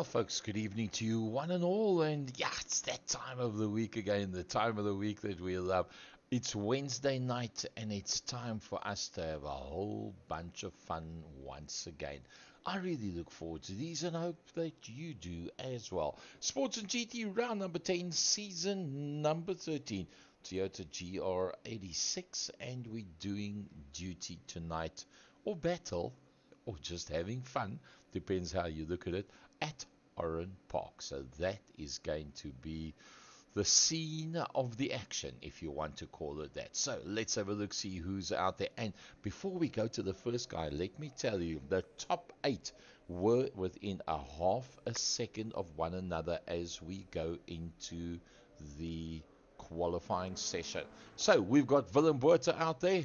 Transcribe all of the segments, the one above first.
Well, folks, good evening to you, one and all. And yeah, it's that time of the week again, the time of the week that we love. It's Wednesday night, and it's time for us to have a whole bunch of fun once again. I really look forward to these and hope that you do as well. Sports and GT round number 10, season number 13. Toyota GR86, and we're doing duty tonight, or battle, or just having fun, depends how you look at it, at Oran Park. So that is going to be the scene of the action, if you want to call it that. So let's have a look, see who's out there. And before we go to the first guy, let me tell you, the top 8 were within a half a second of one another as we go into the qualifying session. So we've got Willem Botha out there,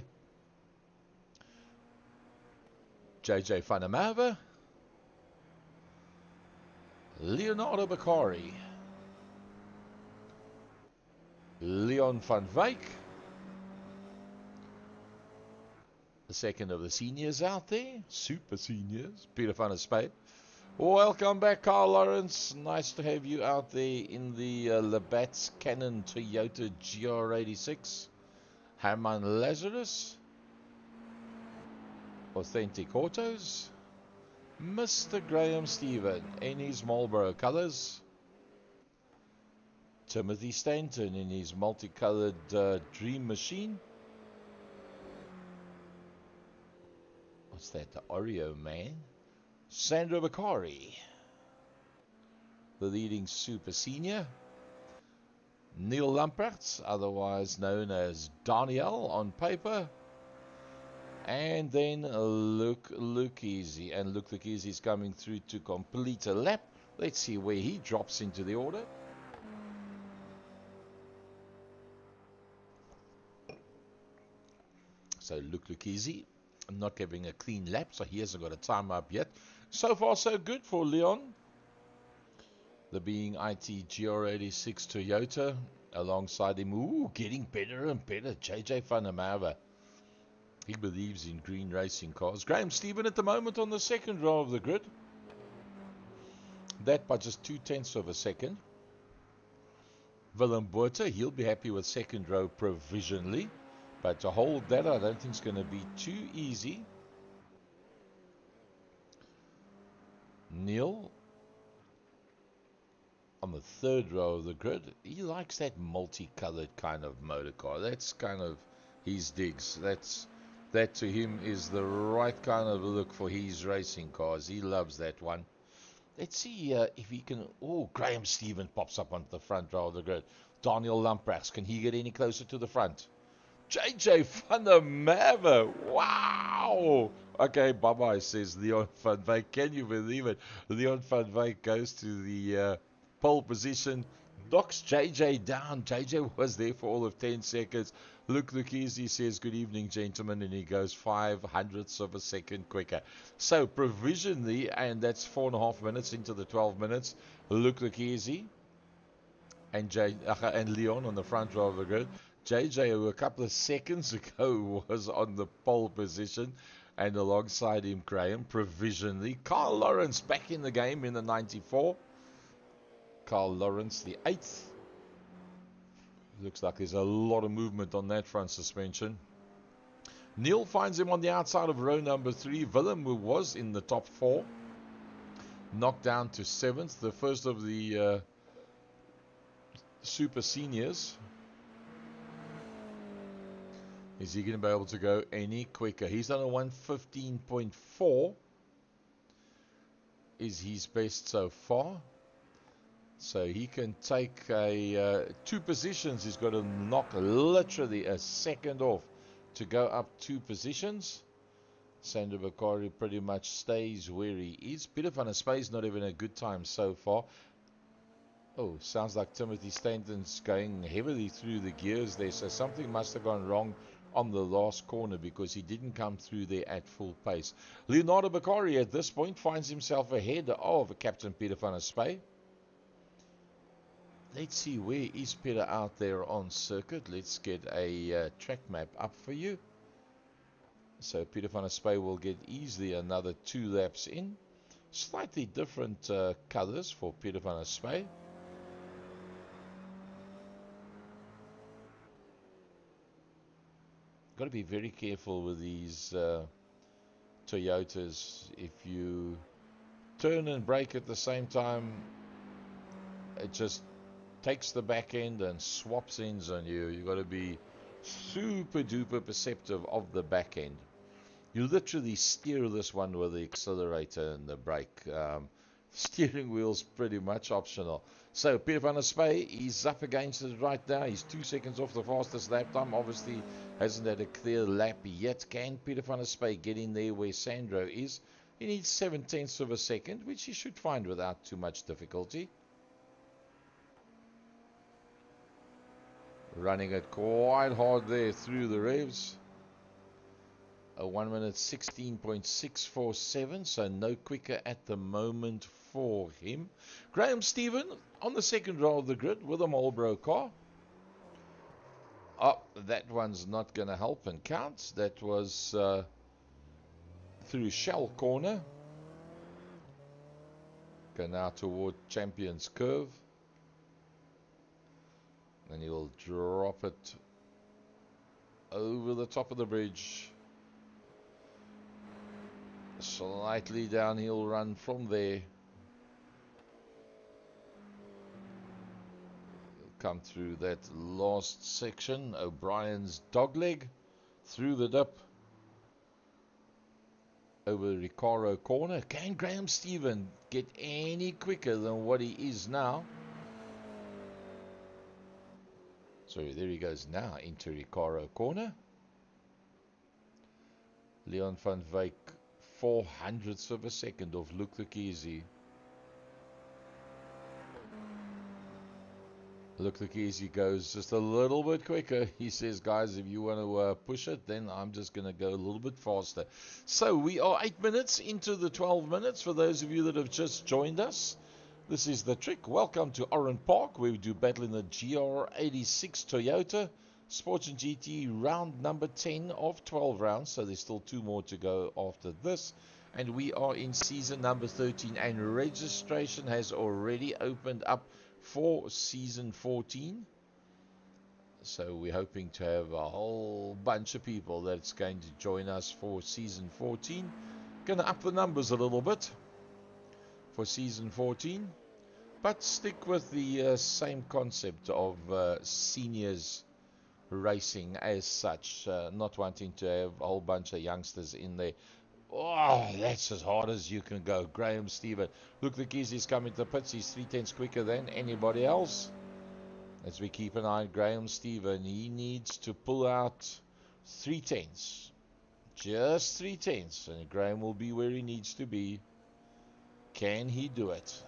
JJ van der Merwe, Leonardo Beccari, Leon van Wyk, the second of the seniors out there, super seniors, Peter van der Spey. Welcome back, Carl Lawrence. Nice to have you out there in the Labatt's Cannon Toyota GR86. Herman Lazarus, Authentic Autos, Mr. Graham Stephen in his Marlboro colours, Timothy Stanton in his multicolored Dream Machine. What's that? The Oreo Man. Sandro Beccari, the leading super senior. Neil Lamperts, otherwise known as Daniel on paper. And then Luke Lucchese. And Luke Lucchese is coming through to complete a lap. Let's see where he drops into the order. So Luke Lucchese not giving a clean lap, so he hasn't got a time up yet. So far so good for Leon, the being IT GR86 Toyota. Alongside him, ooh, getting better and better, JJ van der Merwe. He believes in green racing cars. Graham Stephen at the moment on the second row of the grid. That by just 0.2 of a second. Willem Botha, he'll be happy with second row provisionally. But to hold that, I don't think it's going to be too easy. Neil on the third row of the grid. He likes that multicolored kind of motor car. That's kind of his digs. That to him is the right kind of look for his racing cars. He loves that one. Let's see if he can. Oh, Graham Stephen pops up onto the front row of the grid. Daniel Lamprecht, can he get any closer to the front? JJ van der Merwe, wow! Okay, bye-bye, says Leon van Wyk. Can you believe it? Leon van Wyk goes to the pole position, knocks JJ down. JJ was there for all of 10 seconds. Luke Lucchese says, good evening, gentlemen, and he goes 0.05 of a second quicker. So, provisionally, and that's 4.5 minutes into the 12 minutes, Luke Lucchese and Leon on the front row of the grid. JJ, who a couple of seconds ago was on the pole position, and alongside him, Graham, provisionally. Carl Lawrence back in the game in the 94. Carl Lawrence, the 8th. Looks like there's a lot of movement on that front suspension. Neil finds him on the outside of row number 3. Willem, who was in the top 4, knocked down to 7th. The first of the super seniors. Is he going to be able to go any quicker? He's done a 1:15.4. Is his best so far. So he can take a 2 positions. He's got to knock literally a second off to go up 2 positions. Sandro Beccari pretty much stays where he is. Peter van der Spey's not even a good time so far. Oh, sounds like Timothy Stanton's going heavily through the gears there. So something must have gone wrong on the last corner because he didn't come through there at full pace. Leonardo Beccari at this point finds himself ahead of Captain Peter van der Spey. Let's see, where is Peter out there on circuit? Let's get a track map up for you. So Peter van der Spey will get easily another 2 laps in. Slightly different colors for Peter van der Spey. Got to be very careful with these Toyotas. If you turn and brake at the same time, it just takes the back end and swaps ends on you. You got to be super duper perceptive of the back end. You literally steer this one with the accelerator and the brake. Steering wheel's pretty much optional. So Peter van der Spey, he's up against it right now. He's 2 seconds off the fastest lap time. Obviously hasn't had a clear lap yet. Can Peter van der Spey get in there where Sandro is? He needs 7/10 of a second, which he should find without too much difficulty. Running it quite hard there through the revs. A 1 minute 16.647, so no quicker at the moment for him. Graham Stephen on the second row of the grid with a Marlboro car. Oh, that one's not going to help and count. That was through Shell corner. Go now toward Champions Curve. And he'll drop it over the top of the bridge. Slightly downhill run from there. Come through that last section. O'Brien's dogleg through the dip. Over Ricaro corner. Can Graham Stephen get any quicker than what he is now? Sorry, there he goes now into Ricaro corner. Leon van Wyk, 400ths of a second of Luke Lucchese. Luke Lucchese goes just a little bit quicker. He says, guys, if you want to push it, then I'm just going to go a little bit faster. So we are 8 minutes into the 12 minutes. For those of you that have just joined us, this is The Trick. Welcome to Oran Park, where we do battle in the GR86 Toyota Sports and GT round number 10 of 12 rounds. So there's still 2 more to go after this. And we are in season number 13. And registration has already opened up for season 14. So we're hoping to have a whole bunch of people that's going to join us for season 14. Going to up the numbers a little bit for season 14. But stick with the same concept of seniors racing as such, not wanting to have a whole bunch of youngsters in there. Oh, that's as hard as you can go. Graham Stephen. Look, the keys is coming to the pits. He's 3/10 quicker than anybody else. As we keep an eye on Graham Stephen, he needs to pull out 3/10. Just 3/10. And Graham will be where he needs to be. Can he do it?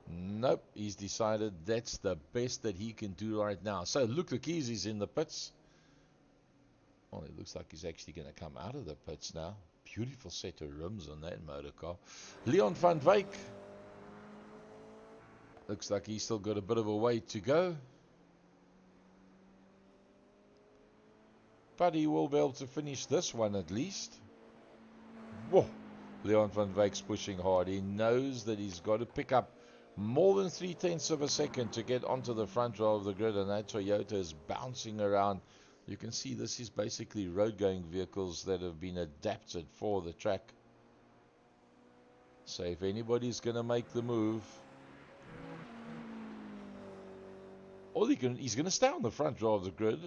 Nope, he's decided that's the best that he can do right now. So Luke the Keys is in the pits. Well, it looks like he's actually going to come out of the pits now. Beautiful set of rims on that motor car. Leon van Wyk. Looks like he's still got a bit of a way to go. But he will be able to finish this one at least. Whoa! Leon van Wyk's pushing hard. He knows that he's got to pick up more than 3/10 of a second to get onto the front row of the grid, and that Toyota is bouncing around. You can see this is basically road-going vehicles that have been adapted for the track. So if anybody's going to make the move, he's going to stay on the front row of the grid.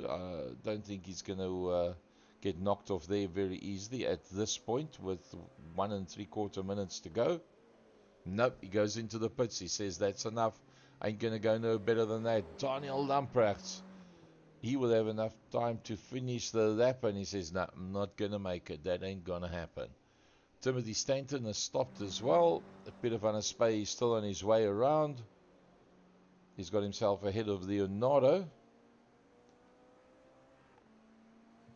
Don't think he's going to get knocked off there very easily at this point with 1 3/4 minutes to go. Nope, he goes into the pits. He says, that's enough. Ain't going to go no better than that. Daniel Lamprecht, he will have enough time to finish the lap. And he says, no, I'm not going to make it. That ain't going to happen. Timothy Stanton has stopped as well. Peter van der Spey is still on his way around. He's got himself ahead of Leonardo.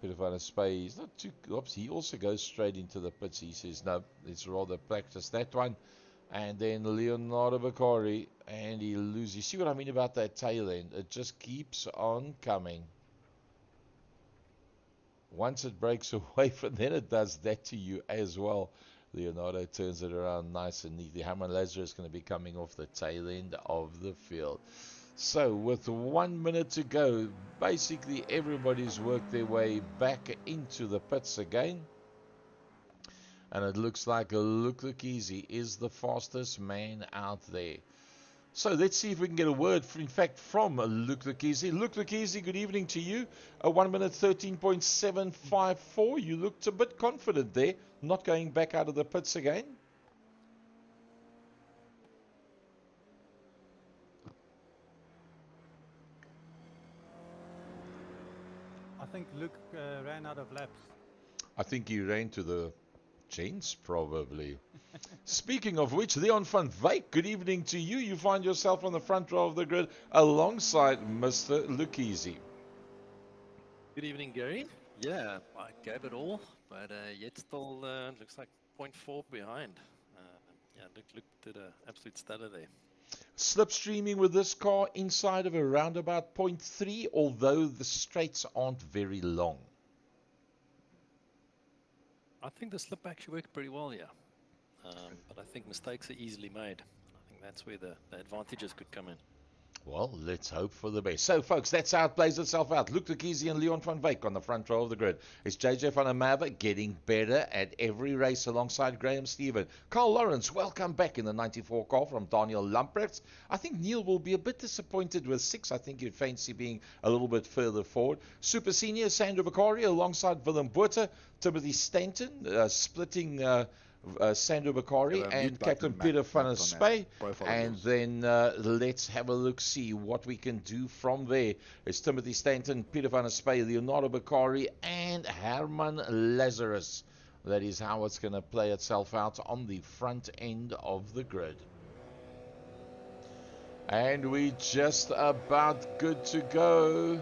Peter van der Spey is not too... Oops, he also goes straight into the pits. He says, no, let's rather practice that one. And then Leonardo Vicari, and he loses. You see what I mean about that tail end? It just keeps on coming. Once it breaks away from, then it does that to you as well. Leonardo turns it around nice and neatly. Herman Lazarus is going to be coming off the tail end of the field. So with 1 minute to go, basically everybody's worked their way back into the pits again. And it looks like Look Easy is the fastest man out there. So let's see if we can get a word, in fact, from Look Easy. Look Easy, good evening to you. 1 minute 13.754. You looked a bit confident there, not going back out of the pits again. I think Luke ran out of laps. I think he ran to the gents, probably. Speaking of which, Leon van Wyk, good evening to you. You find yourself on the front row of the grid alongside Mr. Look Easy. Good evening, Gary. Yeah, I gave it all, but yet still looks like 0.4 behind. Yeah, Luke did an absolute stutter there. Slipstreaming with this car inside of around about 0.3, although the straights aren't very long. I think the slip actually worked pretty well, yeah. But I think mistakes are easily made. I think that's where the advantages could come in. Well, let's hope for the best. So, folks, that's how it plays itself out. Luke Easy and Leon van Wyk on the front row of the grid. It's JJ van der Merwe getting better at every race alongside Graham Stephen. Carl Lawrence, welcome back in the 94 car from Daniel Lamprecht. I think Neil will be a bit disappointed with 6. I think he'd fancy being a little bit further forward. Super Senior, Sandro Bakari alongside Willem Botha. Timothy Stanton splitting... Sandro Bakari and Captain Peter van der Spey. And then let's have a look, see what we can do from there. It's Timothy Stanton, Peter van der Spey, Leonardo Bakari, and Herman Lazarus. That is how it's going to play itself out on the front end of the grid. And we just about good to go.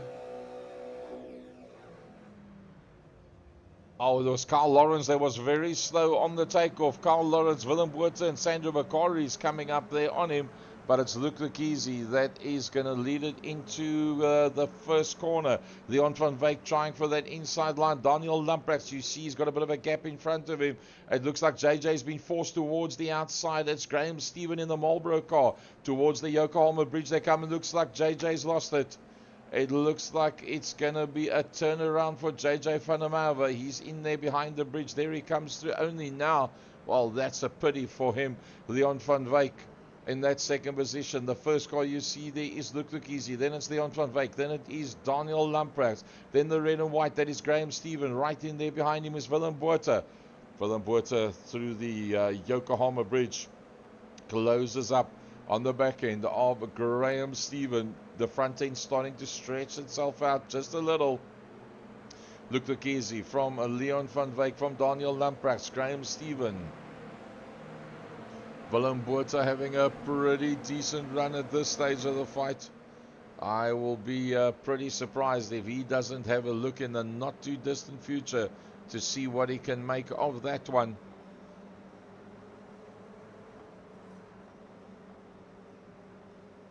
Oh, there was Carl Lawrence. That was very slow on the takeoff. Carl Lawrence, Willem Botha, and Sandro Bakari is coming up there on him. But it's Look Easy that is going to lead it into the first corner. Leon van Wyk trying for that inside line. Daniel Lamprecht, you see he's got a bit of a gap in front of him. It looks like JJ's been forced towards the outside. It's Graham Stephen in the Marlboro car. Towards the Yokohama Bridge they come. It looks like JJ's lost it. It looks like it's going to be a turnaround for JJ van der Merwe. He's in there behind the bridge. There he comes through only now. Well, that's a pity for him. Leon van Wyk in that second position. The first car you see there is Look Easy. Then it's Leon van Wyk. Then it is Daniel Lamprecht. Then the red and white. That is Graham Stephen. Right in there behind him is Willem Botha. Willem Botha through the Yokohama Bridge. Closes up on the back end of Graham Stephen. The front end starting to stretch itself out just a little. Look Easy from Leon van Wyk, from Daniel Lamprecht, Graham Stephen. Willem Botha having a pretty decent run at this stage of the fight. I will be pretty surprised if he doesn't have a look in the not too distant future to see what he can make of that one.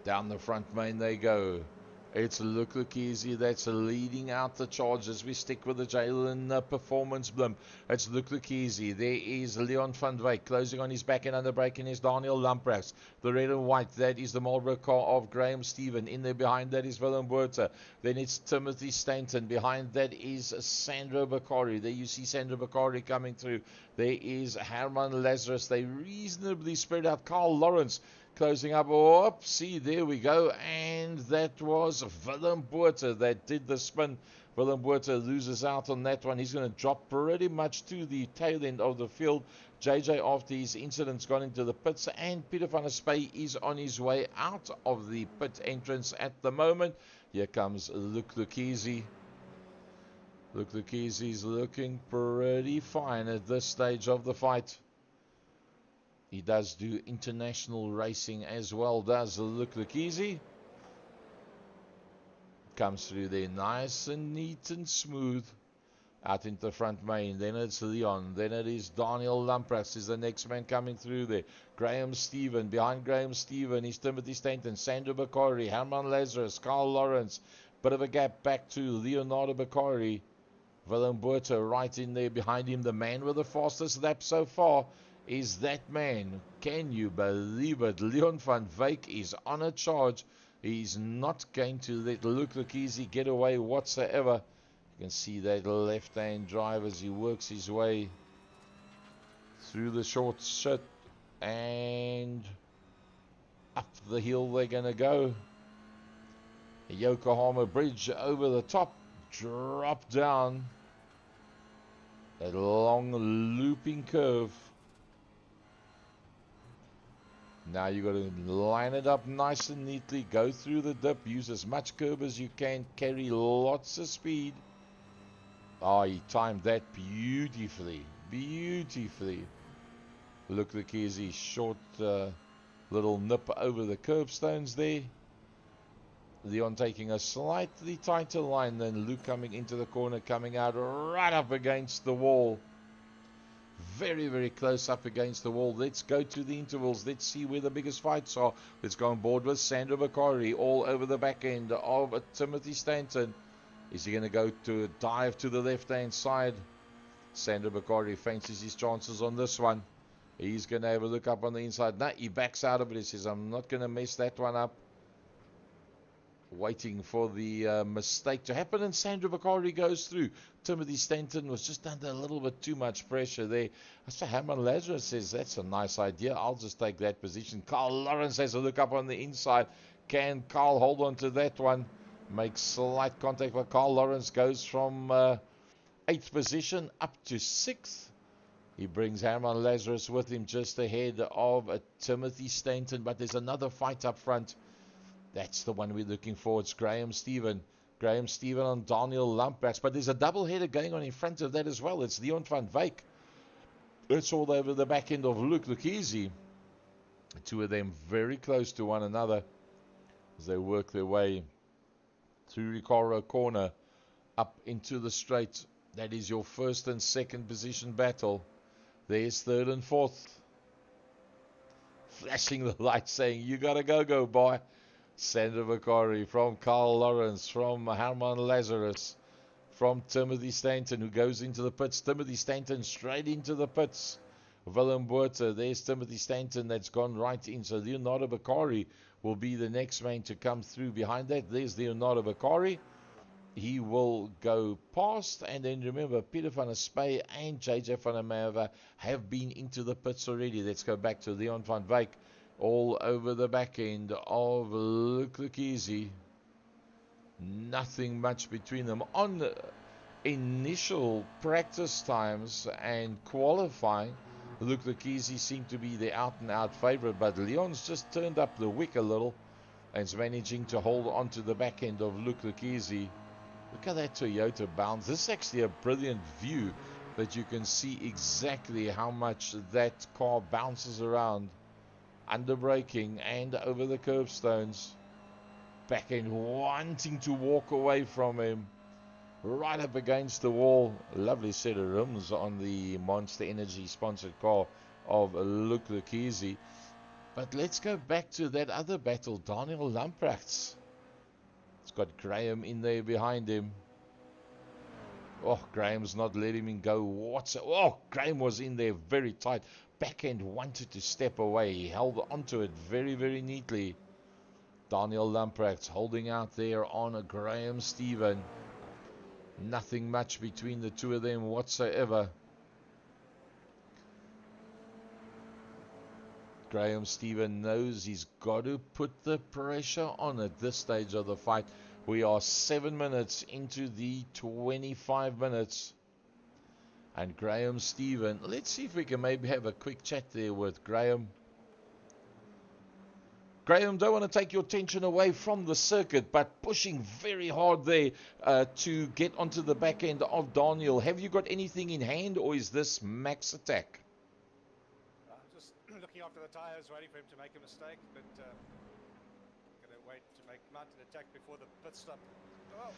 Down the front main they go. It's Look Easy that's leading out the charge as we stick with the Jalen performance blimp. It's Look Easy. There is Leon van Wyk closing on his back and underbraking is Daniel Lamprecht. The red and white, that is the Marlboro car of Graham Stephen. In there behind that is Willem Botha. Then it's Timothy Stanton. Behind that is Sandro Bakari. There you see Sandro Bakari coming through. There is Herman Lazarus. They reasonably spread out. Carl Lawrence closing up. Oh, see, there we go. And that was Willem Botha that did the spin. Willem Botha loses out on that one. He's going to drop pretty much to the tail end of the field. JJ, after his incident's gone into the pits, and Peter van der Spey is on his way out of the pit entrance at the moment. Here comes Look Easy. Look Easy's looking pretty fine at this stage of the fight. He does do international racing as well, does Look Easy. Comes through there nice and neat and smooth. Out into the front main. Then it's Leon. Then it is Daniel Lamprecht is the next man coming through there. Graham Stephen. Behind Graham Stephen is Timothy Stanton, Sandro Bakari, Herman Lazarus, Carl Lawrence. Bit of a gap back to Leonardo Bakari. Willem Botha right in there behind him. The man with the fastest lap so far is that man. Can you believe it? Leon van Wyk is on a charge. He's not going to let Luke Lucchese get away whatsoever. You can see that left-hand drive as he works his way through the short shit and up the hill they're going to go. Yokohama Bridge over the top, drop down that long looping curve. Now you got to line it up nice and neatly, go through the dip, use as much curb as you can, carry lots of speed. Oh, he timed that beautifully, beautifully. Look, the Kezi short little nip over the curbstones there. Leon taking a slightly tighter line than Luke coming into the corner, coming out right up against the wall. Very, very close up against the wall. Let's go to the intervals. Let's see where the biggest fights are. Let's go on board with Sandra Bakari all over the back end of Timothy Stanton. Is he going to go to a dive to the left-hand side? Sandra Bakari fancies his chances on this one. He's going to have a look up on the inside. No, he backs out of it. He says, I'm not going to mess that one up. Waiting for the mistake to happen, and Sandra Bakari goes through. Timothy Stanton was just under a little bit too much pressure there. So Herman Lazarus says, that's a nice idea. I'll just take that position. Carl Lawrence has a look up on the inside. Can Carl hold on to that one? Makes slight contact, but Carl Lawrence goes from 8th position up to 6th. He brings Herman Lazarus with him just ahead of Timothy Stanton, but there's another fight up front. That's the one we're looking for. It's Graham Stephen. Graham Stephen on Daniel Lamprecht. But there's a double header going on in front of that as well. It's Leon van Wyk. It's all over the back end of Luke Lucchese. The two of them very close to one another as they work their way through Ricardo Corner up into the straight. That is your first and second position battle. There's third and fourth. Flashing the light saying, you gotta go, boy. Sandra Bakari from Carl Lawrence, from Herman Lazarus, from Timothy Stanton, who goes into the pits. Timothy Stanton straight into the pits. Willem Botha, there's Timothy Stanton that's gone right in. So Leonardo Bakari will be the next man to come through behind that. There's Leonardo Bakari. He will go past. And then remember, Peter van der Spey and JJ van der Merwe have been into the pits already. Let's go back to Leon van Wyk. All over the back end of Luke Lucchese. Nothing much between them. On the initial practice times and qualifying, Luke Lucchese seemed to be the out-and-out favorite, but Leon's just turned up the wick a little and is managing to hold on to the back end of Luke Lucchese. Look at that Toyota bounce. This is actually a brilliant view that you can see exactly how much that car bounces around. Under braking and over the curbstones. Back end wanting to walk away from him. Right up against the wall. Lovely set of rims on the Monster Energy sponsored car of Luke Lucchese. But let's go back to that other battle. Daniel Lamprecht. It's got Graham in there behind him. Oh, Graham's not letting him go whatsoever. Oh, Graham was in there very tight. Backhand wanted to step away. He held onto it very, very neatly. Daniel Lamprecht holding out there on a Graham Stephen. Nothing much between the two of them whatsoever. Graham Stephen knows he's got to put the pressure on at this stage of the fight. We are 7 minutes into the 25 minutes. And Graham Stephen, let's see if we can maybe have a quick chat there with Graham. Graham, don't want to take your attention away from the circuit, but pushing very hard there to get onto the back end of Daniel. Have you got anything in hand, or is this max attack? I'm just looking after the tyres, waiting for him to make a mistake, but I'm going to wait to mount an attack before the pit stop. Oh.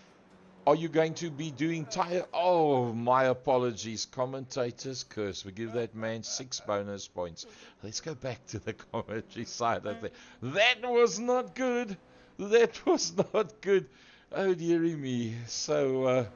Are you going to be doing tire? Oh, my apologies. Commentator's curse. We give that man 6 bonus points. Let's go back to the commentary side of it. That was not good. That was not good. Oh, dearie me. So,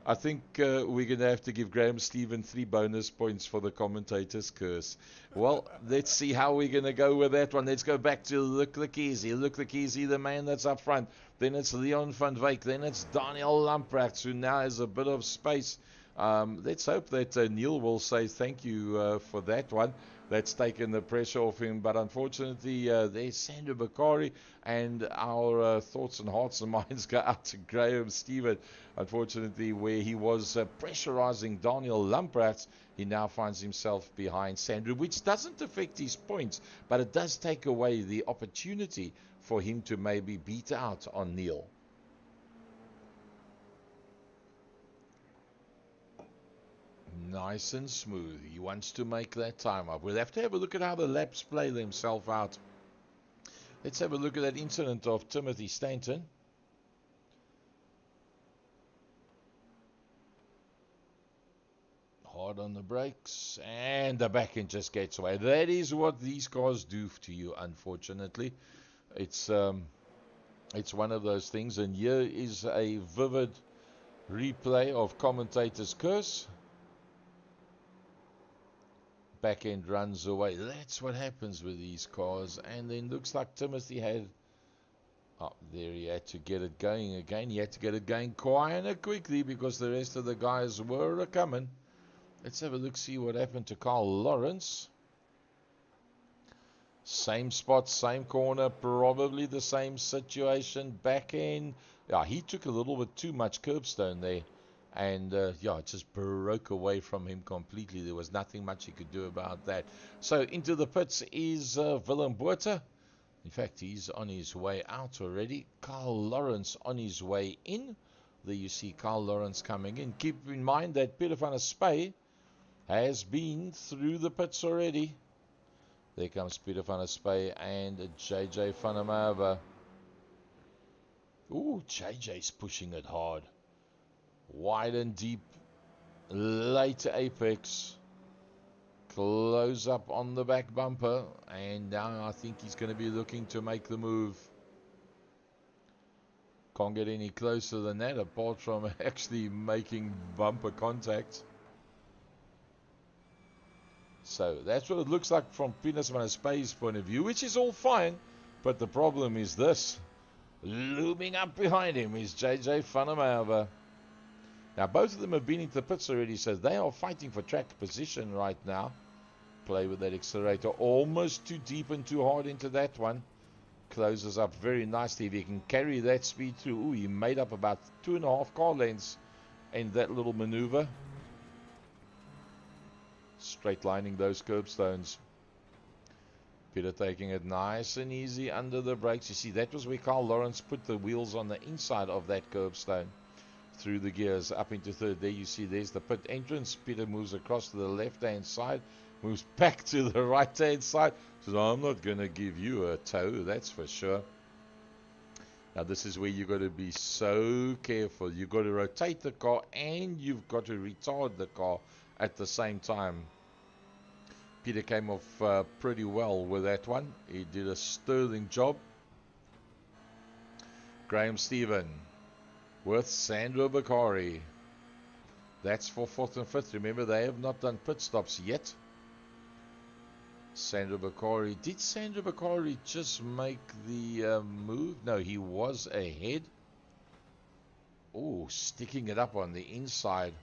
I think we're going to have to give Graham Stephen 3 bonus points for the commentator's curse. Well, let's see how we're going to go with that one. Let's go back to Luc Lekizi, the man that's up front. Then it's Leon van Wyk. Then it's Daniel Lamprecht, who now has a bit of space. Let's hope that Neil will say thank you for that one. That's taken the pressure off him. But unfortunately, there's Sandro Bakari, and our thoughts and hearts and minds go out to Graham Stephen. Unfortunately, where he was pressurizing Daniel Lamprecht, he now finds himself behind Sandro, which doesn't affect his points, but it does take away the opportunity for him to maybe beat out on Neil. Nice and smooth. He wants to make that time up. We'll have to have a look at how the laps play themselves out. Let's have a look at that incident of Timothy Stanton. Hard on the brakes, and the back end just gets away. That is what these cars do to you, unfortunately. It's one of those things, and here is a vivid replay of commentator's curse. Back end runs away. That's what happens with these cars. And then looks like Timothy had... Oh, there he had to get it going again. He had to get it going quite quickly because the rest of the guys were coming. Let's have a look, see what happened to Carl Lawrence. Same spot, same corner, probably the same situation. Back end. Yeah, he took a little bit too much curbstone there. And, yeah, it just broke away from him completely. There was nothing much he could do about that. So, into the pits is Willem Botha. In fact, he's on his way out already. Carl Lawrence on his way in. There you see Carl Lawrence coming in. Keep in mind that Peter van der Spey has been through the pits already. There comes Peter van der Spey and JJ van der Merwe. Ooh, JJ's pushing it hard. Wide and deep, late apex, close up on the back bumper, and now I think he's going to be looking to make the move. Can't get any closer than that, apart from actually making bumper contact. So that's what it looks like from Peter van der Spey's point of view, which is all fine, but the problem is this. Looming up behind him is JJ van der Merwe. Now, both of them have been into the pits already, so they are fighting for track position right now. Play with that accelerator almost too deep and too hard into that one. Closes up very nicely. If he can carry that speed through. Ooh, he made up about 2.5 car lengths in that little maneuver. Straight lining those curbstones. Peter taking it nice and easy under the brakes. You see, that was where Carl Lawrence put the wheels on the inside of that curbstone. Through the gears up into third. There you see there's the pit entrance. Peter moves across to the left hand side, moves back to the right hand side. Says, I'm not going to give you a tow, that's for sure. Now this is where you've got to be so careful. You've got to rotate the car and you've got to retard the car at the same time. Peter came off pretty well with that one. He did a sterling job. Graham Stephen with Sandro Bakari. That's for 4th and 5th. Remember, they have not done pit stops yet. Sandro Bakari. Did Sandro Bakari just make the move? No, he was ahead. Oh, sticking it up on the inside.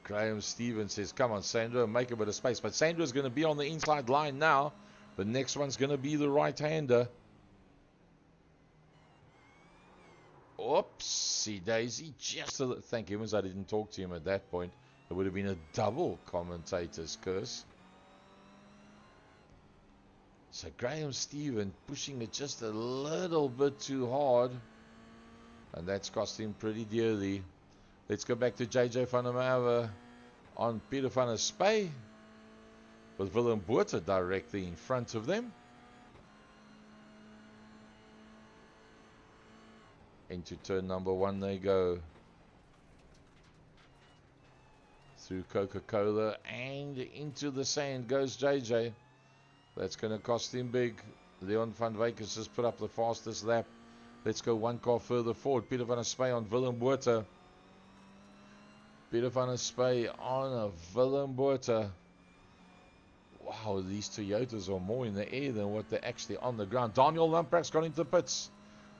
Graham Stevens says, come on, Sandro, make a bit of space. But Sandro's going to be on the inside line now. The next one's going to be the right-hander. Oopsie daisy, thank heavens I didn't talk to him at that point. It would have been a double commentator's curse. So Graham Stephen pushing it just a little bit too hard. And that's cost him pretty dearly. Let's go back to JJ van der Merwe on Peter van der Spey. With Willem Botha directly in front of them. Into turn number 1 they go. Through Coca-Cola and into the sand goes JJ. That's going to cost him big. Leon van Wyk has just put up the fastest lap. Let's go one car further forward. Peter van der Spey on Willem Botha. Peter van der Spey on a Willem Botha. Wow, these Toyotas are more in the air than what they're actually on the ground. Daniel Lamprecht's gone into the pits.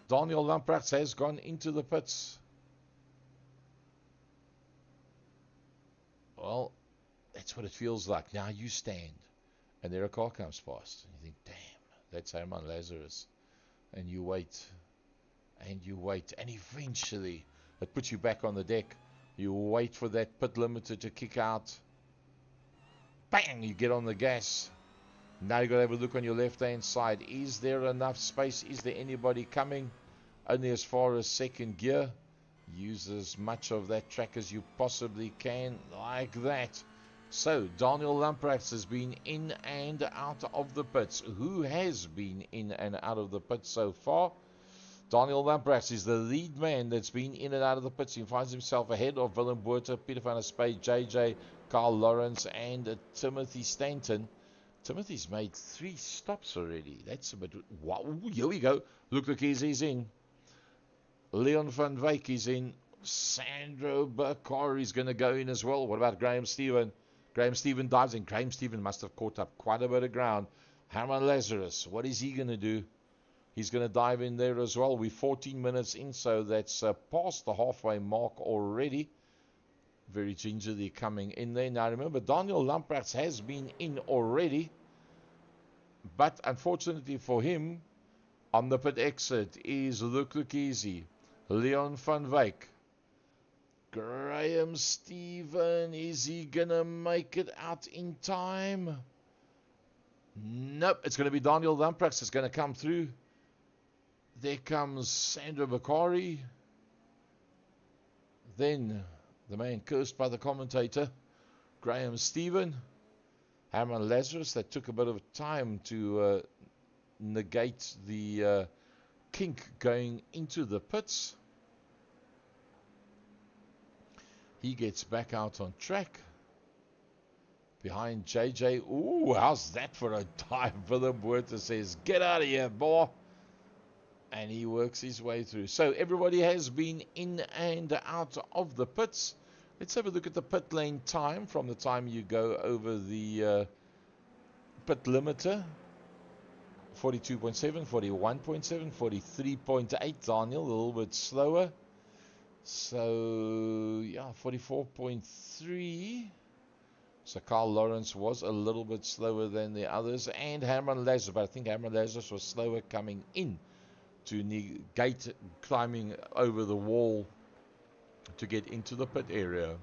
Daniel Lamprecht has gone into the pits. Well, that's what it feels like. Now you stand, and there a car comes past. And you think, damn, that's Herman Lazarus. And you wait, and you wait, and eventually it puts you back on the deck. You wait for that pit limiter to kick out. Bang! You get on the gas. Now you've got to have a look on your left-hand side. Is there enough space? Is there anybody coming? Only as far as second gear. Use as much of that track as you possibly can, like that. So, Daniel Lamprecht has been in and out of the pits. Who has been in and out of the pits so far? Daniel Lamprecht is the lead man that's been in and out of the pits. He finds himself ahead of Willem Botha, Peter van der Spey, JJ, Carl Lawrence, and Timothy Stanton. Timothy's made 3 stops already. That's a bit... Wow, here we go. Look, he's in. Leon van Wyk is in. Sandro Bakari is going to go in as well. What about Graham Stephen? Graham Stephen dives in. Graham Stephen must have caught up quite a bit of ground. Herman Lazarus, what is he going to do? He's going to dive in there as well. We're 14 minutes in, so that's past the halfway mark already. Very gingerly coming in there. Now remember, Daniel Lamprecht has been in already. But unfortunately for him, on the pit exit is Luke Lucchese, Leon van Wyk, Graham Stephen. Is he going to make it out in time? Nope. It's going to be Daniel Lamprecht that's going to come through. There comes Sandro Bakari. Then the man cursed by the commentator, Graham Stephen. Herman Lazarus, that took a bit of time to negate the kink going into the pits. He gets back out on track. Behind JJ. Ooh, how's that for a dive? Willem Botha says, get out of here, boy. And he works his way through. So everybody has been in and out of the pits. Let's have a look at the pit lane time from the time you go over the pit limiter. 42.7, 41.7, 43.8. Daniel, a little bit slower. So, yeah, 44.3. So Carl Lawrence was a little bit slower than the others. And Herman Lazarus, but I think Herman Lazarus was slower coming in to negate climbing over the wall to get into the pit area.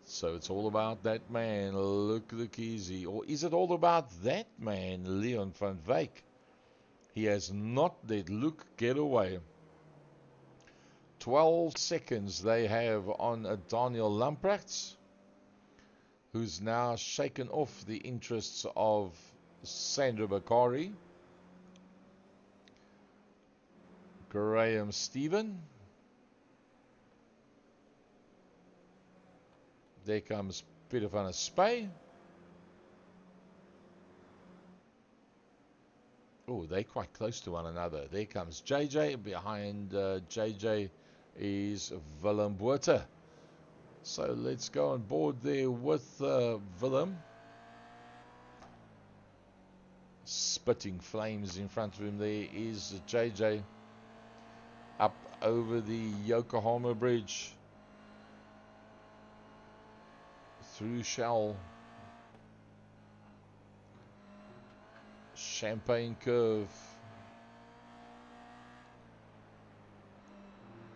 So it's all about that man, Luke Lucchese. Or is it all about that man, Leon van Wyk? He has not let Luke get away. 12 seconds they have on Daniel Lamprecht, who's now shaken off the interests of Sandro Bakari. Graham Stephen. There comes Peter van der Spey. Oh, they're quite close to one another. There comes JJ. Behind JJ is Willem Botha. So let's go on board there with Willem. Spitting flames in front of him. There is JJ. Up over the Yokohama Bridge. Through Shell. Champagne Curve.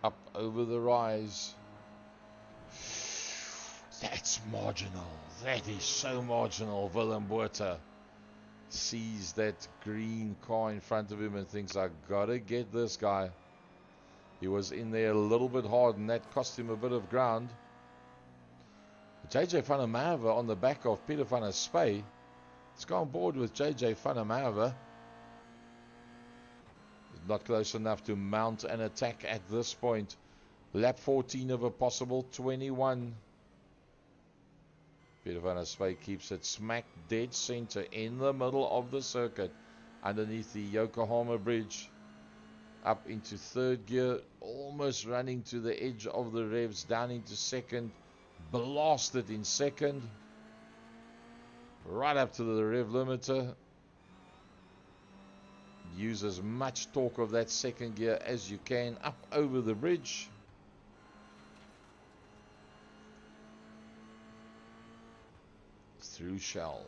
Up over the rise. That's marginal. That is so marginal. Willem Botha sees that green car in front of him and thinks, I gotta get this guy. He was in there a little bit hard and that cost him a bit of ground. JJ van der Merwe on the back of Peter van der Spey. Let's go on board with JJ van der Merwe. Not close enough to mount an attack at this point. Lap 14 of a possible 21. Peter van der Spey keeps it smack dead center in the middle of the circuit underneath the Yokohama Bridge. up into third gear, almost running to the edge of the revs, down into second, blasted in second, right up to the rev limiter. Use as much torque of that second gear as you can up over the bridge. Through Shell.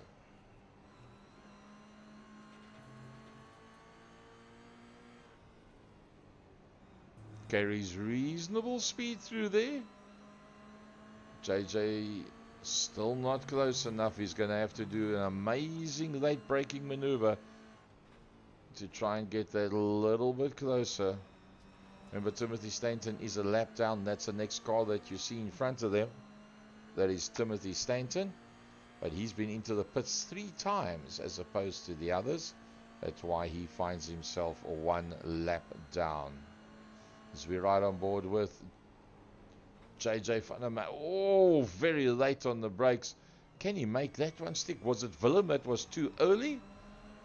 Carries reasonable speed through there. JJ still not close enough. He's going to have to do an amazing late braking maneuver to try and get that a little bit closer. Remember, Timothy Stanton is a lap down. That's the next car that you see in front of them. That is Timothy Stanton. But he's been into the pits 3 times as opposed to the others. That's why he finds himself 1 lap down. As we ride on board with JJ van der Merwe. Oh, very late on the brakes. Can he make that one stick? Was it Willem that was too early?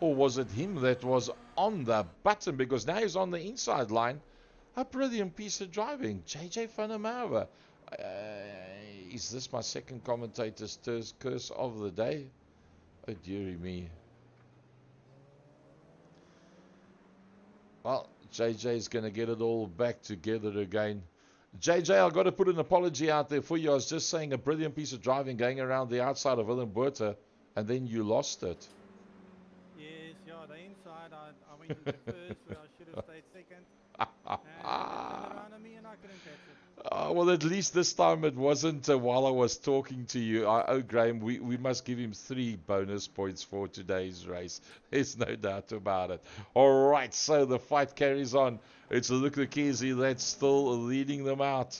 Or was it him that was on the button? Because now he's on the inside line. A brilliant piece of driving. JJ van der Merwe. Is this my second commentator's curse of the day? Oh, dearie me. Well, JJ is going to get it all back together again. JJ, I've got to put an apology out there for you. I was just saying a brilliant piece of driving going around the outside of Willem Botha, and then you lost it. Yes, yeah, the inside, I went into first, where I should have stayed second. And it turned around on me and I couldn't catch it. Well, at least this time it wasn't while I was talking to you. Oh, Graham, we must give him 3 bonus points for today's race. There's no doubt about it. All right, so the fight carries on. It's Luke Lekezi that's still leading them out.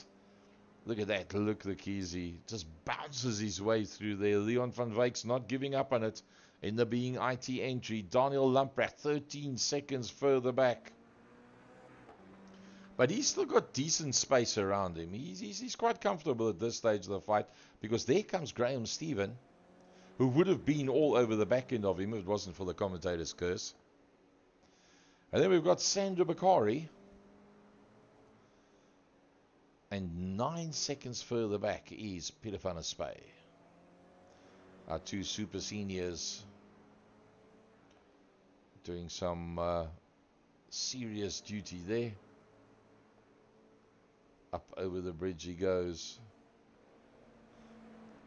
Look at that, Luke Lekezi just bounces his way through there. Leon van Wyck's not giving up on it. In the being IT entry, Daniel Lamprecht 13 seconds further back. But he's still got decent space around him. He's quite comfortable at this stage of the fight, because there comes Graham Stephen, who would have been all over the back end of him if it wasn't for the commentator's curse. And then we've got Sandra Bakari. And 9 seconds further back is Peter van der Spy. Our 2 super seniors doing some serious duty there. Up over the bridge he goes.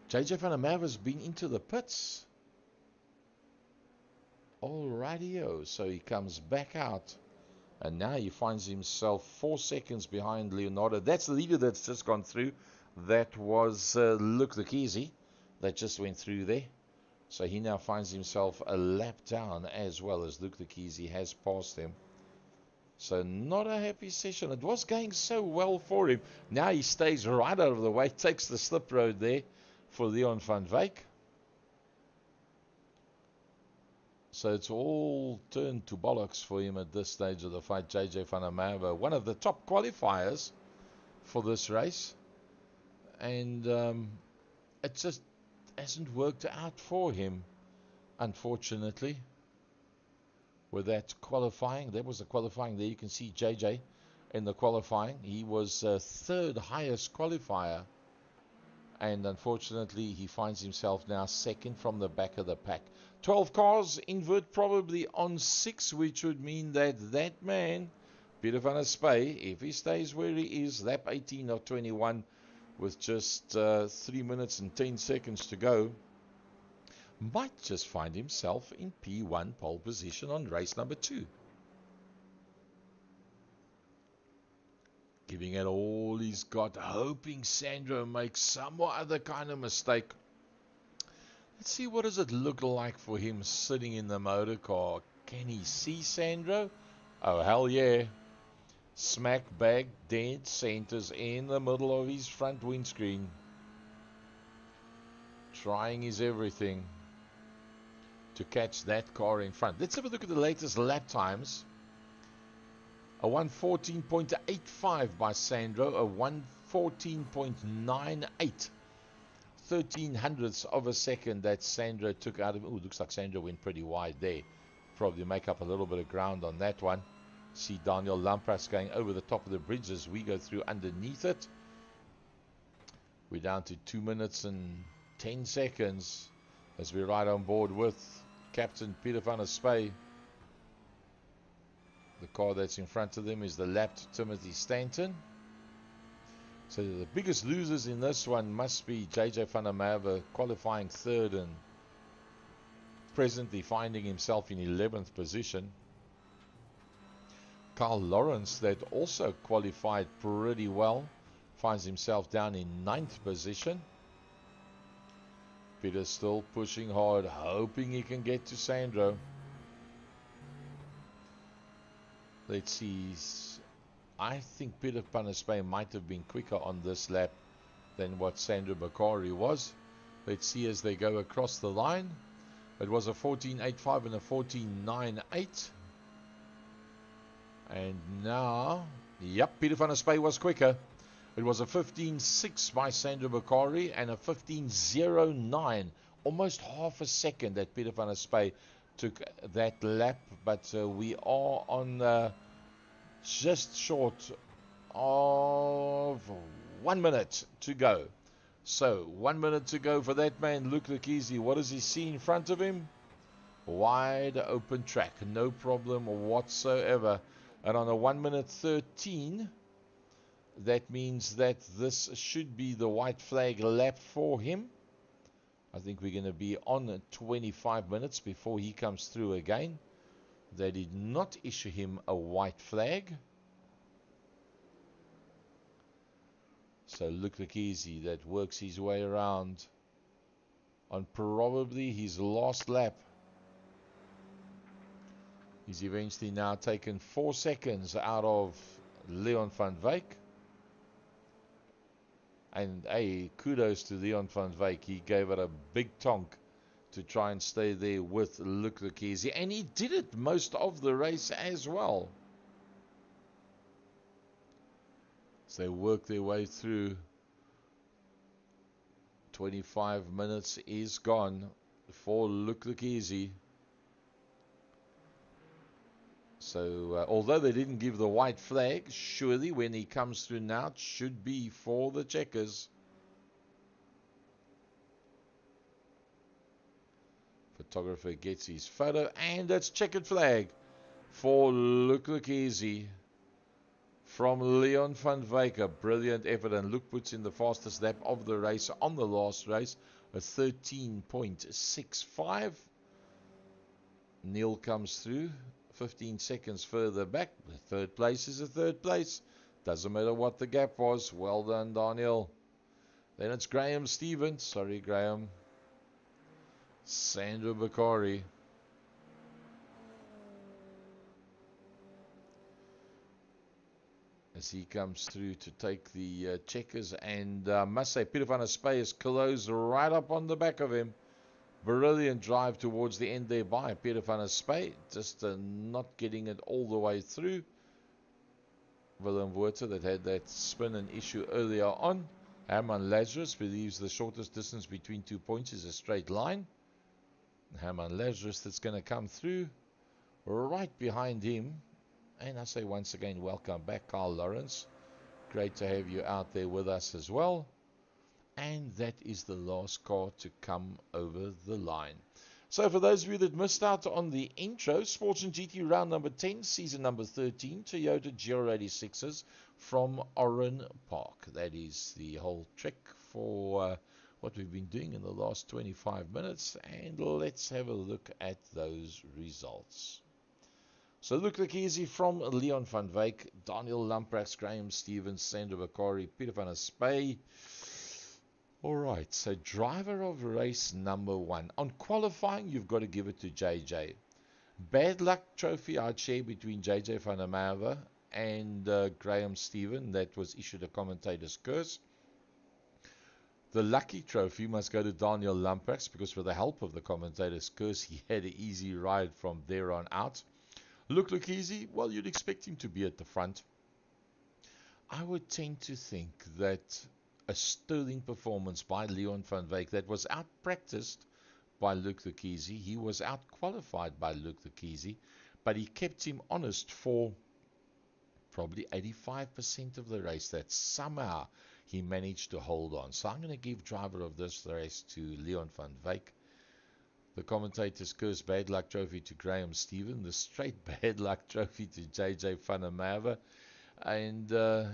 JJ van der Merwe has been into the pits. Alrighty-o. So he comes back out. And now he finds himself 4 seconds behind Leonardo. That's the leader that's just gone through. That was Luke Lekezi that just went through there. So he now finds himself a lap down as well as Luke Lekezi has passed him. So not a happy session. It was going so well for him. Now he stays right out of the way, takes the slip road there for Leon van Wyk. So it's all turned to bollocks for him at this stage of the fight. JJ van der Merwe, one of the top qualifiers for this race. And it just hasn't worked out for him, unfortunately. With that qualifying, there was the qualifying there. You can see JJ in the qualifying. He was 3rd highest qualifier. And unfortunately, he finds himself now 2nd from the back of the pack. 12 cars, invert probably on 6, which would mean that that man, Peter van der Spy, if he stays where he is, lap 18 or 21, with just 3 minutes and 10 seconds to go, might just find himself in P1 pole position on race number 2. Giving it all he's got, hoping Sandro makes some or other kind of mistake. Let's see, what does it look like for him sitting in the motor car. Can he see Sandro? Oh, hell yeah. Smack bag dead centers in the middle of his front windscreen. Trying his everything to catch that car in front. Let's have a look at the latest lap times. A 1:14.85 by Sandro, a 1:14.98. 1300ths of a second that Sandro took out of him. Oh, looks like Sandro went pretty wide there. Probably make up a little bit of ground on that one. See Daniel Lampras going over the top of the bridge as we go through underneath it. We're down to 2 minutes and 10 seconds as we ride on board with Captain Peter van der Spey. The car that's in front of them is the lapped Timothy Stanton. So the biggest losers in this one must be JJ van der Merwe, qualifying third and presently finding himself in 11th position. Carl Lawrence, that also qualified pretty well, finds himself down in 9th position. Peter still pushing hard, hoping he can get to Sandro. Let's see. I think Peter van der Spey might have been quicker on this lap than what Sandro Bakari was. Let's see as they go across the line. It was a 14.85 and a 14.98. And now, yep, Peter van der Spey was quicker. It was a 15.6 by Sandro Bakari and a 15.09. Almost half a second that Peter van der Spey took that lap. But we are on just short of 1 minute to go. So, 1 minute to go for that man, Luke Lekizi. What does he see in front of him? Wide open track, no problem whatsoever. And on a 1 minute 13, that means that this should be the white flag lap for him. I think we're going to be on 25 minutes before he comes through again. They did not issue him a white flag. So Luke Lekizi that works his way around on probably his last lap. He's eventually now taken 4 seconds out of Leon van Wyk. And hey, kudos to Leon van Wyk. He gave it a big tonk to try and stay there with Luke Lekizi. And he did it most of the race as well. So they work their way through. 25 minutes is gone for Luke Lekizi. So, although they didn't give the white flag, surely when he comes through now, it should be for the checkers. Photographer gets his photo, and it's checkered flag for Luke Lekizi from Leon van Wyk. A brilliant effort, and Luke puts in the fastest lap of the race on the last race, a 13.65. Neil comes through 15 seconds further back. The third place is a third place. Doesn't matter what the gap was. Well done, Daniel. Then it's Graham Stevens. Sorry, Graham. Sandro Bakari. As he comes through to take the checkers. And I must say, Peter van der Spey is closed right up on the back of him. Brilliant drive towards the end there by Peter van der Spey. Just not getting it all the way through. Willem Woerter that had that spin and issue earlier on. Herman Lazarus believes the shortest distance between 2 points is a straight line. Herman Lazarus that's going to come through right behind him. And I say once again, welcome back, Carl Lawrence. Great to have you out there with us as well. And that is the last car to come over the line. So for those of you that missed out on the intro, Sports and GT round number 10, season number 13, Toyota GR86s from Oran Park. That is the whole trick for what we've been doing in the last 25 minutes. And let's have a look at those results. So Luke Lekizi from Leon van Wyk, Daniel Lampras, Graham Stevens, Sandro Bakari, Peter van der Spey. Alright, so driver of race number 1. On qualifying, you've got to give it to JJ. Bad luck trophy I'd share between JJ van der Merwe and Graham Stevens. That was issued a commentator's curse. The lucky trophy must go to Daniel Lampras, because with the help of the commentator's curse, he had an easy ride from there on out. Luke Lekizi, well, you'd expect him to be at the front. I would tend to think that a sterling performance by Leon van Wyk that was out-practiced by Luke Lekizi. He was out-qualified by Luke Lekizi, but he kept him honest for probably 85% of the race that somehow he managed to hold on. So I'm going to give driver of this race to Leon van Wyk. The commentators curse bad luck trophy to Graham Stephen, the straight bad luck trophy to JJ van der Merwe, and a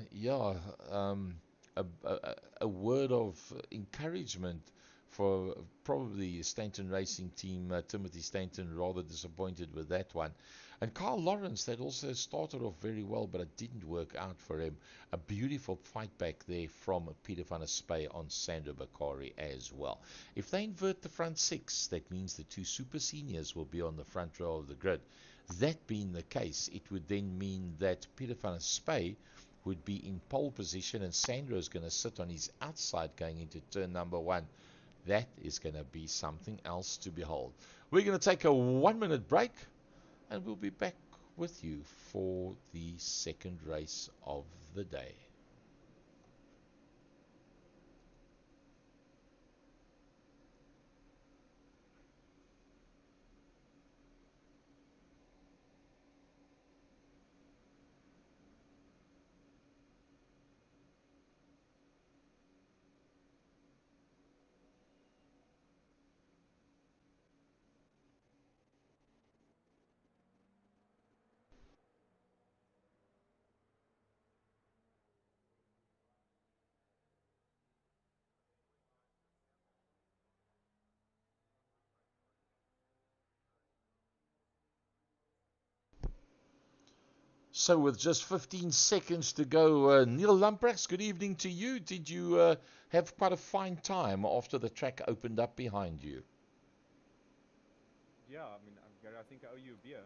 word of encouragement for probably Stanton Racing Team. Timothy Stanton rather disappointed with that one. And Carl Lawrence, that also started off very well, but it didn't work out for him. A beautiful fight back there from Peter van der Spey on Sandro Bakari as well. If they invert the front six, that means the two super seniors will be on the front row of the grid. That being the case, it would then mean that Peter van der Spey would be in pole position and Sandro is going to sit on his outside going into turn number one. That is going to be something else to behold. We're going to take a 1 minute break and we'll be back with you for the second race of the day. So with just 15 seconds to go, Neil Lamprecht, good evening to you. Did you have quite a fine time after the track opened up behind you? Yeah, I mean, Gary, I think I owe you a beer.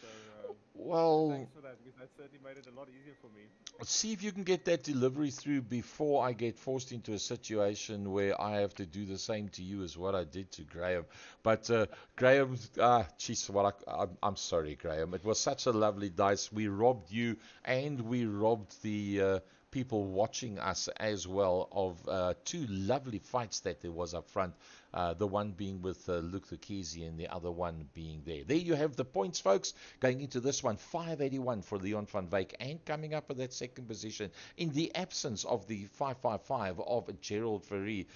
So, well, thanks for that, because that certainly made it a lot easier for me. See if you can get that delivery through before I get forced into a situation where I have to do the same to you as what I did to Graham. But Graham, I'm sorry, Graham. It was such a lovely dice. We robbed you and we robbed the people watching us as well of two lovely fights that there was up front. The one being with Luke Lukezi and the other one being there. There you have the points, folks. Going into this one, 581 for Leon van Wyk, and coming up at that second position in the absence of the 555 of Gerald Ferrie.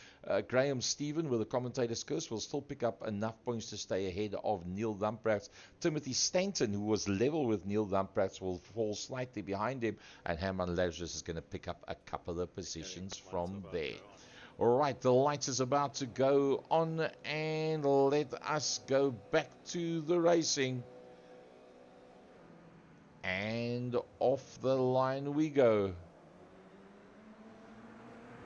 Graham Stephen, with the commentator's curse, will still pick up enough points to stay ahead of Neil Lamprecht. Timothy Stanton, who was level with Neil Lamprecht, will fall slightly behind him, and Herman Lazarus is going to pick up a couple of positions from there. All right, the light is about to go on, and let us go back to the racing. And off the line we go.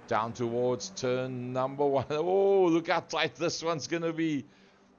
Down towards turn number one. Oh, look how tight this one's going to be.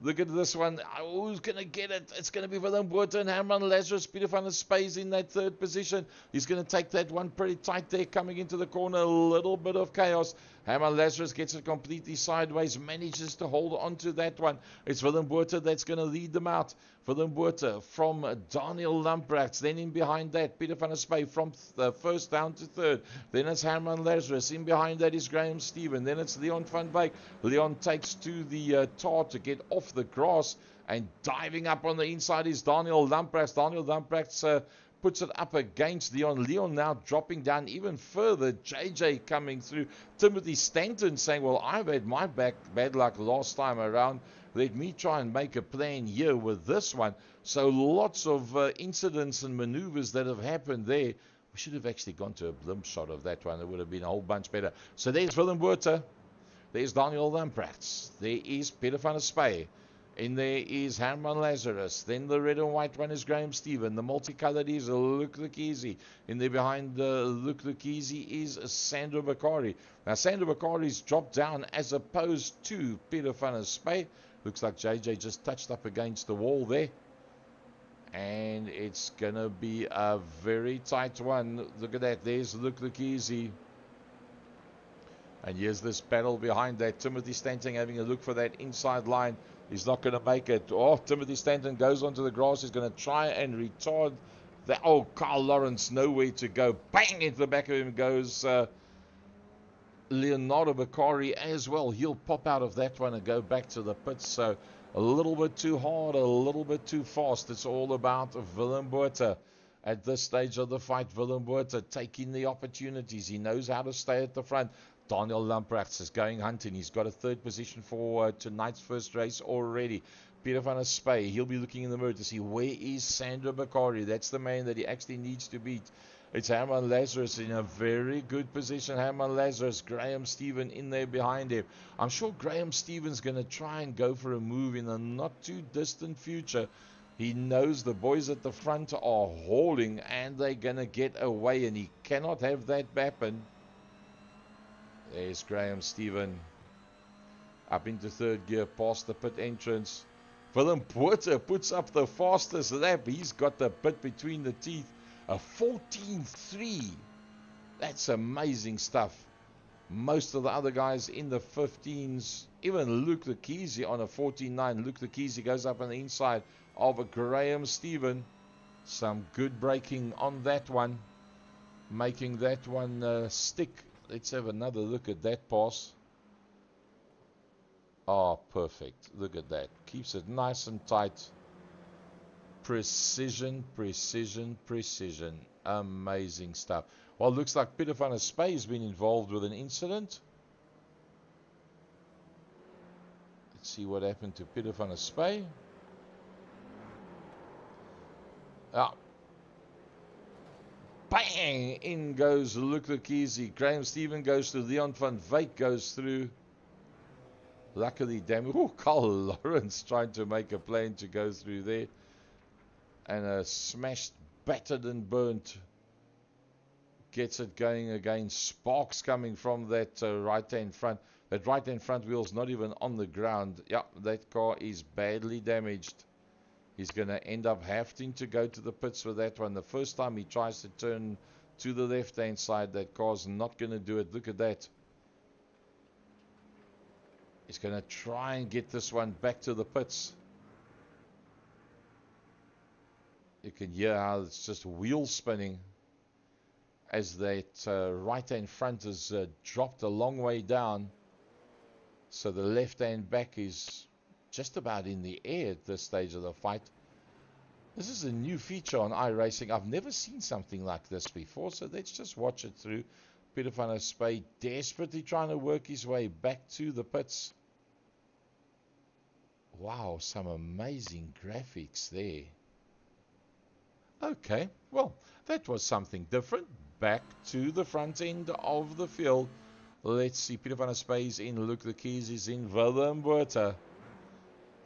Look at this one. Who's going to get it? It's going to be Willem Botha and Herman Lazarus. Peter van der Spey in that third position. He's going to take that one pretty tight there, coming into the corner. A little bit of chaos. Herman Lazarus gets it completely sideways, manages to hold on to that one. It's Willem Botha that's going to lead them out. Willem Botha from Daniel Lamprecht. Then in behind that, Peter van der Spey from first down to third. Then it's Herman Lazarus. In behind that is Graham Stephen. Then it's Leon van Wyk. Leon takes to the tar to get off the grass, and diving up on the inside is Daniel Lamprecht. Daniel Lamprecht puts it up against Leon. Leon now dropping down even further. JJ coming through. Timothy Stanton saying, well, I've had my bad luck last time around. Let me try and make a plan here with this one. So lots of incidents and maneuvers that have happened there. We should have actually gone to a blimp shot of that one. It would have been a whole bunch better. So there's Willem Botha. There's Daniel Lamprecht. There is Peter van der Spey. In there is Herman Lazarus. Then the red and white one is Graham Stephen. The multicolored is Luke Lukezi. In there behind Luke Lukezi is Sandro Bakari. Now Sandro Bakari's dropped down as opposed to Peter van der Spey. Looks like JJ just touched up against the wall there. And it's going to be a very tight one. Look at that. There's Luke Lukezi. And here's this battle behind that. Timothy Stanton having a look for that inside line. He's not going to make it. Oh, Timothy Stanton goes onto the grass. He's going to try and retard that. Oh, Carl Lawrence, nowhere to go. Bang! Into the back of him goes Leonardo Bakari as well. He'll pop out of that one and go back to the pits. So a little bit too hard, a little bit too fast. It's all about Willem Botha. at this stage of the fight. Willem Botha taking the opportunities. He knows how to stay at the front. Daniel Lamprecht is going hunting. He's got a third position for tonight's first race already. Peter van der Spey, he'll be looking in the mirror to see where is Sandro Bakari. That's the man that he actually needs to beat. It's Herman Lazarus in a very good position. Herman Lazarus, Graham Stephen in there behind him. I'm sure Graham Stephen's going to try and go for a move in the not too distant future. He knows the boys at the front are hauling and they're going to get away, and he cannot have that happen. There's Graham Stephen up into third gear past the pit entrance. Willem Botha puts up the fastest lap. He's got the bit between the teeth. A 14.3. That's amazing stuff. Most of the other guys in the 15s, even Luke Lekese on a 14.9. Luke Lekese goes up on the inside of a Graham Stephen. Some good braking on that one, making that one stick. Let's have another look at that pass. Oh, perfect. Look at that. Keeps it nice and tight. Precision, precision, precision. Amazing stuff. Well, it looks like Peter van der Spey has been involved with an incident. Let's see what happened to Peter van der Spey. Bang! In goes Luke Lekese. Graham Stephen goes through. Leon van Wyk goes through. Luckily, Carl Lawrence trying to make a plane to go through there. And a smashed, battered and burnt. Gets it going again. Sparks coming from that right-hand front. That right-hand front wheel's not even on the ground. Yeah, that car is badly damaged. He's going to end up having to go to the pits with that one. The first time he tries to turn to the left-hand side, that car's not going to do it. Look at that. He's going to try and get this one back to the pits. You can hear how it's just wheel spinning as that right-hand front is dropped a long way down. So the left-hand back is just about in the air at this stage of the fight. This is a new feature on iRacing. I've never seen something like this before, so let's just watch it through. Peter van der Spey desperately trying to work his way back to the pits. Wow, some amazing graphics there. Okay, well, that was something different. Back to the front end of the field. Let's see, Peter van der Spey's in, Luke Lekese is in, Willem Botha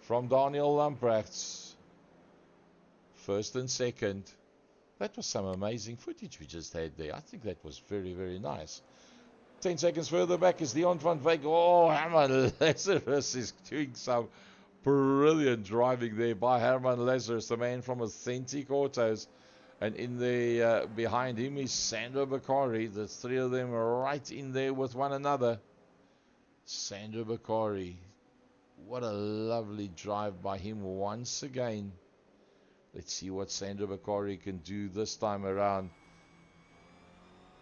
from Daniel Lamprecht. First and second. That was some amazing footage we just had there. I think that was very, very nice. 10 seconds further back is Leon van Wyk. Oh, Herman Lazarus is doing some brilliant driving there by Herman Lazarus, the man from Authentic Autos. And in the behind him is Sandro Bakari. The three of them are right in there with one another. Sandro Bakari. What a lovely drive by him once again. Let's see what Sandro Bakari can do this time around.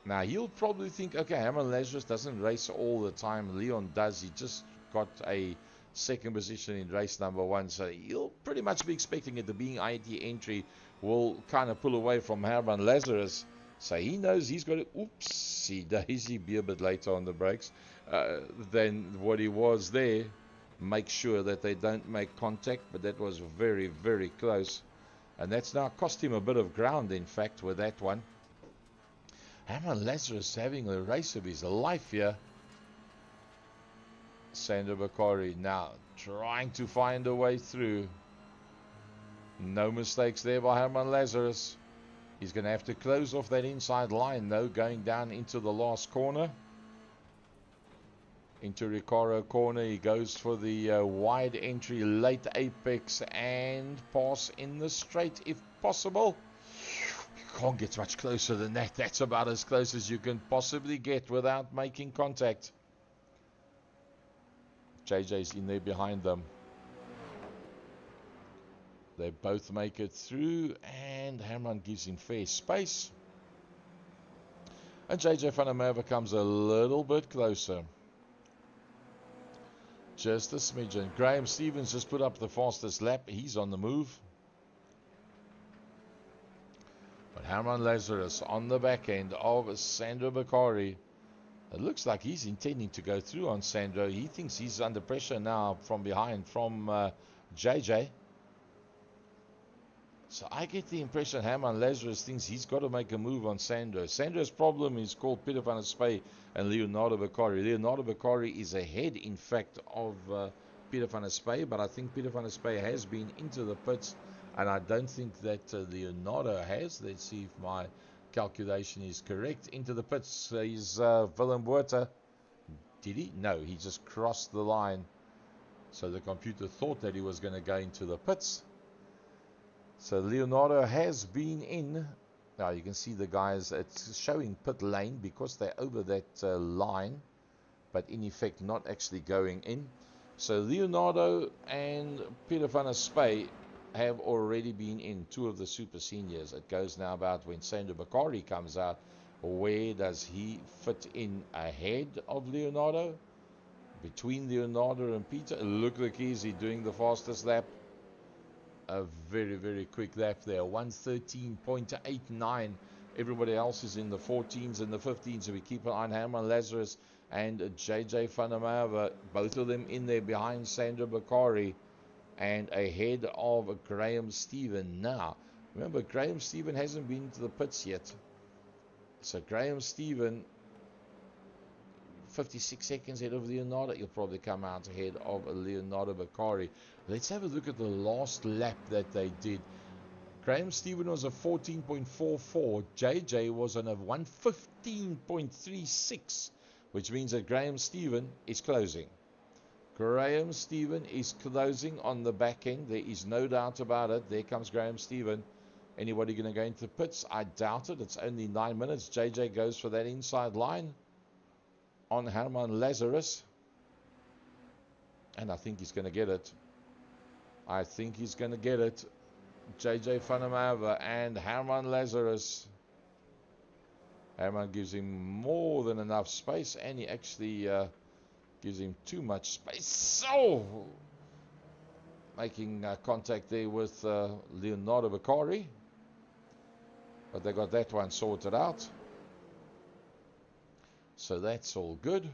Now, he'll probably think, okay, Herman Lazarus doesn't race all the time. Leon does. He just got a second position in race number 1. So he'll pretty much be expecting it. The being IT entry will kind of pull away from Herman Lazarus. So he knows he's got to, oopsie daisy, be a bit later on the brakes than what he was there. Make sure that they don't make contact. But that was very, very close. And that's now cost him a bit of ground, in fact, with that one. Herman Lazarus having the race of his life here. Sandro Bakari now trying to find a way through. No mistakes there by Herman Lazarus. He's going to have to close off that inside line, though, going down into the last corner. Into Recaro corner, he goes for the wide entry, late apex, and pass in the straight if possible. You can't get much closer than that. That's about as close as you can possibly get without making contact. JJ's in there behind them. They both make it through, and Herman gives him fair space. And JJ van der Merwe comes a little bit closer. Just a smidgen. Graham Stevens just put up the fastest lap. He's on the move. But Herman Lazarus on the back end of Sandro Bakari. It looks like he's intending to go through on Sandro. He thinks he's under pressure now from behind from JJ. So I get the impression Herman Lazarus thinks he's got to make a move on Sandro. Sandro's problem is called Peter van der Spey and Leonardo Bakari. Leonardo Bakari is ahead, in fact, of Peter van der Spey, but I think Peter van der Spey has been into the pits, and I don't think that Leonardo has. Let's see if my calculation is correct. Into the pits is Willem Botha. Did he? No, he just crossed the line. So the computer thought that he was going to go into the pits. So Leonardo has been in. Now you can see the guys, it's showing pit lane because they're over that line, but in effect not actually going in. So Leonardo and Peter van der Spey have already been in, two of the super seniors. It goes now about when Sandro Bakari comes out, where does he fit in ahead of Leonardo? Between Leonardo and Peter. Look like he's doing the fastest lap. A very, very quick lap there. 1:13.89. Everybody else is in the 14s and the 15s. So we keep an eye on Herman Lazarus and JJ van der Merwe. Both of them in there behind Sandro Bakari and ahead of Graham Stephen. Now, remember, Graham Stephen hasn't been to the pits yet. So Graham Stephen, 56 seconds ahead of Leonardo. He'll probably come out ahead of Leonardo Bakari. Let's have a look at the last lap that they did. Graham Stephen was a 14.44. JJ was on a 1:15.36, which means that Graham Stephen is closing. Graham Stephen is closing on the back end. There is no doubt about it. There comes Graham Stephen. Anybody going to go into pits? I doubt it. It's only 9 minutes. JJ goes for that inside line on Herman Lazarus. And I think he's going to get it. I think he's going to get it. JJ van der Merwe and Herman Lazarus. Herman gives him more than enough space, and he actually gives him too much space. So, making contact there with Leonardo Bakari. But they got that one sorted out. So that's all good.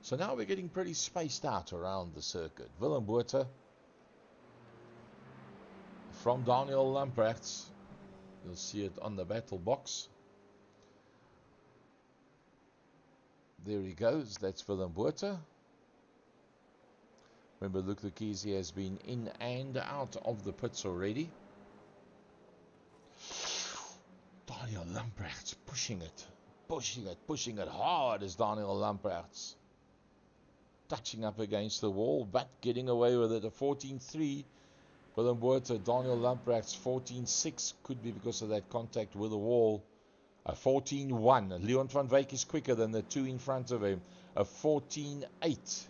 So now we're getting pretty spaced out around the circuit. Willem Botha from Daniel Lamprecht. You'll see it on the battle box. There he goes. That's Willem Botha. Remember, Luc Lucchese has been in and out of the pits already. Daniel Lamprecht's pushing it hard as Daniel Lamprecht's touching up against the wall, but getting away with it. A 14.3. Willem Botha, Daniel Lamprecht's 14.6, could be because of that contact with the wall. A 14.1. Leon van Wyk is quicker than the two in front of him. A 14.8.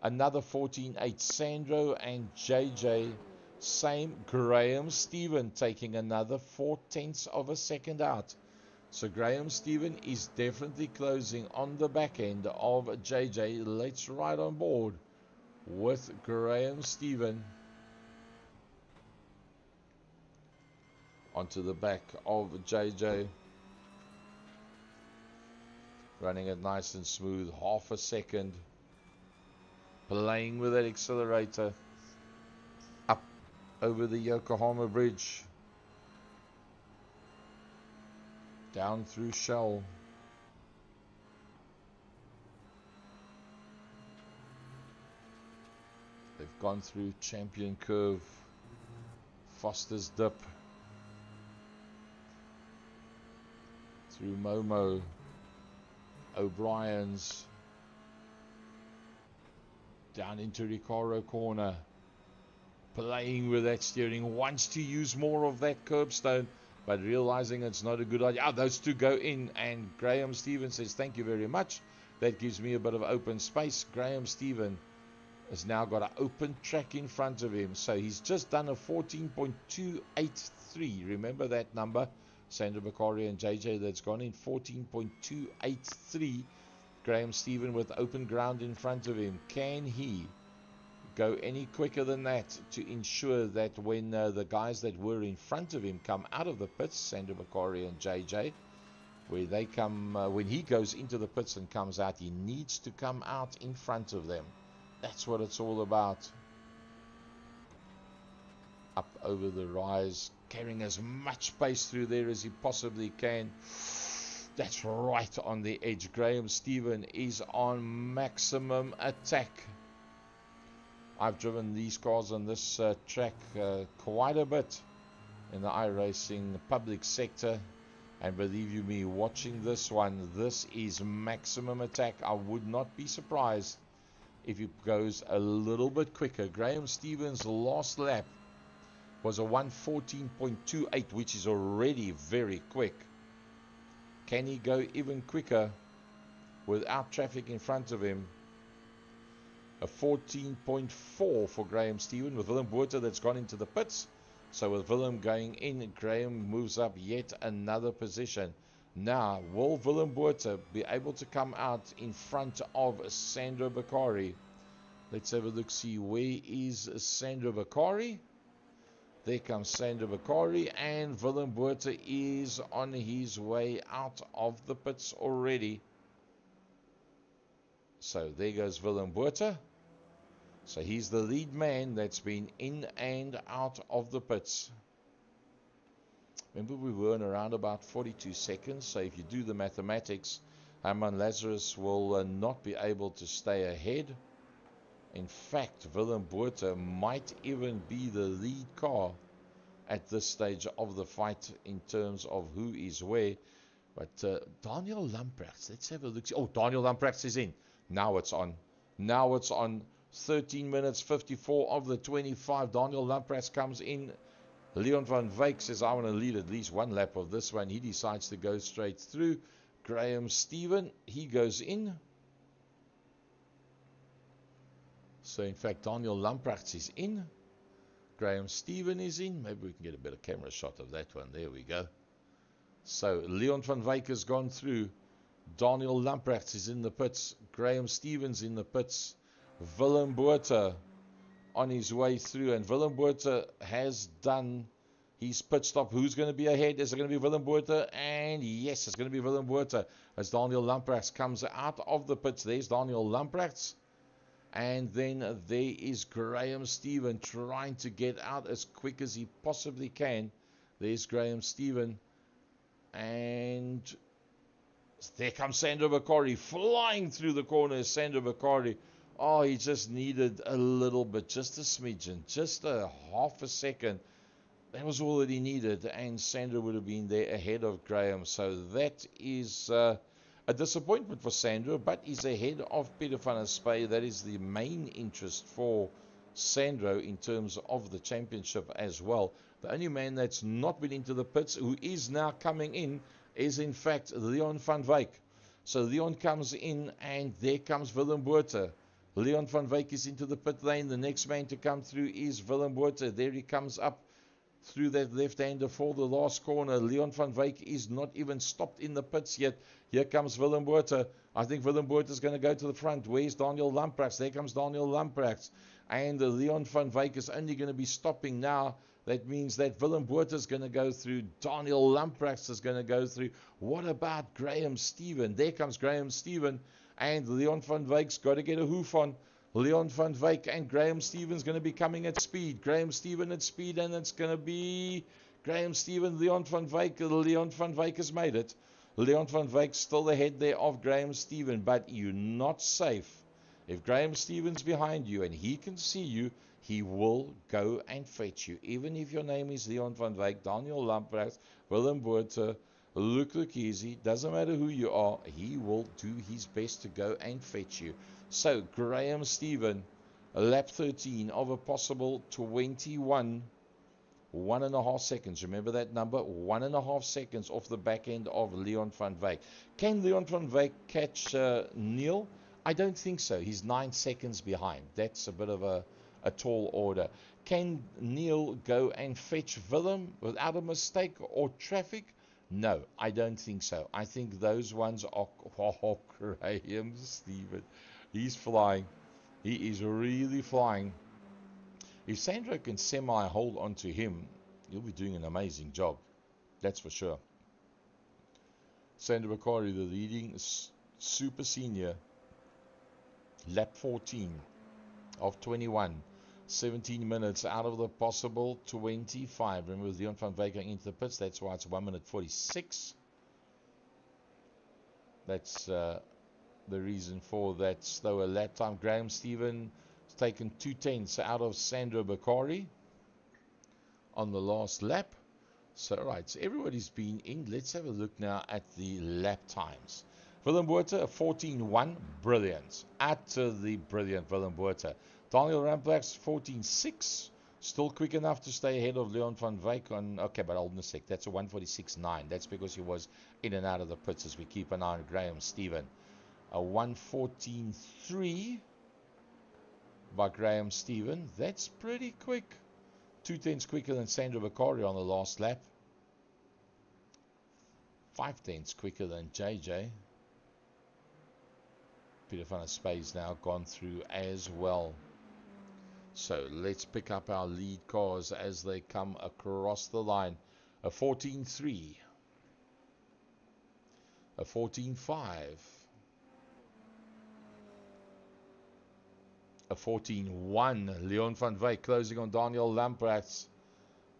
Another 14.8. Sandro and JJ, same. Graham Stephen taking another 0.4 of a second out. So Graham Stephen is definitely closing on the back end of JJ. Let's ride on board with Graham Stephen onto the back of JJ. Running it nice and smooth. Half a second. Playing with that accelerator. Up over the Yokohama Bridge. Down through Shell. They've gone through Champion Curve. Foster's Dip. Through Momo. O'Brien's. Down into Recaro Corner. Playing with that steering. Wants to use more of that curbstone, but realizing it's not a good idea. Those two go in, and Graham Stephen says, thank you very much. That gives me a bit of open space. Graham Stephen has now got an open track in front of him. So he's just done a 14.283. Remember that number? Sandro Bakari and JJ, that's gone in 14.283. Graham Stephen with open ground in front of him. Can he go any quicker than that to ensure that when the guys that were in front of him come out of the pits, Sandro Bakari and JJ, where they come, when he goes into the pits and comes out, he needs to come out in front of them. That's what it's all about. Up over the rise, carrying as much pace through there as he possibly can. That's right on the edge. Graham Stephen is on maximum attack. I've driven these cars on this track quite a bit in the iRacing public sector, and believe you me, watching this one, this is maximum attack. I would not be surprised if it goes a little bit quicker. Graham Stevens' last lap was a 1:14.28, which is already very quick. Can he go even quicker without traffic in front of him? A 14.4 for Graham Stephen with Willem Botha that's gone into the pits. So with Willem going in, Graham moves up yet another position. Now, will Willem Botha be able to come out in front of Sandro Bakari? Let's have a look, see where is Sandro Bakari. There comes Sandro Bakari, and Willem Botha is on his way out of the pits already. So there goes Willem Botha. So he's the lead man that's been in and out of the pits. Remember, we were in around about 42 seconds. So if you do the mathematics, Herman Lazarus will not be able to stay ahead. In fact, Willem Botha might even be the lead car at this stage of the fight in terms of who is where. But Daniel Lamprecht, let's have a look. Oh, Daniel Lamprecht is in. Now it's on. Now it's on. 13 minutes 54 of the 25. Daniel Lamprecht comes in. Leon van Wyk says, I want to lead at least one lap of this one. He decides to go straight through. Graham Stephen, he goes in. So in fact, Daniel Lamprecht is in. Graham Stephen is in. Maybe we can get a better camera shot of that one. There we go. So Leon van Wyk has gone through. Daniel Lamprecht is in the pits. Graham Stevens in the pits. Willem Botha on his way through, and Willem Botha has done his pit stop. Who's going to be ahead? Is it going to be Willem Botha? And yes, it's going to be Willem Botha as Daniel Lamprecht comes out of the pits. There's Daniel Lamprecht, and then there is Graham Stephen trying to get out as quick as he possibly can. There's Graham Stephen, and there comes Sandro Bakari flying through the corners. Sandro Bakari, oh, he just needed a little bit, just a smidgen, just a half a second. That was all that he needed, and Sandro would have been there ahead of Graham. So that is a disappointment for Sandro, but he's ahead of Peter van der Spey. That is the main interest for Sandro in terms of the championship as well. The only man that's not been into the pits, who is now coming in, is in fact Leon van Wyk. So Leon comes in, and there comes Willem Botha. Leon van Wyk is into the pit lane. The next man to come through is Willem Botha. There he comes up through that left-hander for the last corner. Leon van Wyk is not even stopped in the pits yet. Here comes Willem Botha. I think Willem Botha is going to go to the front. Where's Daniel Lamprecht? There comes Daniel Lamprecht. And Leon van Wyk is only going to be stopping now. That means that Willem Botha is going to go through. Daniel Lamprecht is going to go through. What about Graham Stephen? There comes Graham Stephen. And Leon van Wyk's got to get a hoof on. Leon van Wyk and Graham Stephen's going to be coming at speed. Graham Stephen at speed, and it's going to be Graham Stephen, Leon van Wyk. Leon van Wyk has made it. Leon van Wyk still ahead there of Graham Stephen, but you're not safe. If Graham Stephen's behind you and he can see you, he will go and fetch you. Even if your name is Leon van Wyk, Daniel Lamprecht, Willem Botha, Luke Easy, doesn't matter who you are, he will do his best to go and fetch you. So Graham Stephen, lap 13 of a possible 21, 1.5 seconds. Remember that number, 1.5 seconds off the back end of Leon van Wyk. Can Leon van Wyk catch Neil? I don't think so. He's 9 seconds behind. That's a bit of a tall order. Can Neil go and fetch Willem without a mistake or traffic? No, I don't think so. I think those ones are... Oh, Graham Stephen. He's flying. He is really flying. If Sandro can semi-hold onto him, he'll be doing an amazing job. That's for sure. Sandro Bakari, the leading super senior, lap 14 of 21. 17 minutes out of the possible 25. Remember, Leon van Wyk going into the pits. That's why it's 1 minute 46. That's the reason for that slower lap time. Graham Stephen has taken 2/10 out of Sandro Bakari on the last lap. So, right, so everybody's been in. Let's have a look now at the lap times. Willem Botha, 14.1, brilliant. Utterly brilliant, Willem Botha. Daniel Ramplak's 14.6, still quick enough to stay ahead of Leon van Wyk on, okay, but hold on a sec, that's a 146.9. That's because he was in and out of the pits as we keep an eye on Graham Stephen. A 114.3 by Graham Stephen. That's pretty quick. 2/10 quicker than Sandro Bakari on the last lap. 5/10 quicker than JJ. Peter van der Spey's now gone through as well. So let's pick up our lead cars as they come across the line. A 14.3. A 14.5. A 14.1. Leon van Wyk closing on Daniel Lamprecht.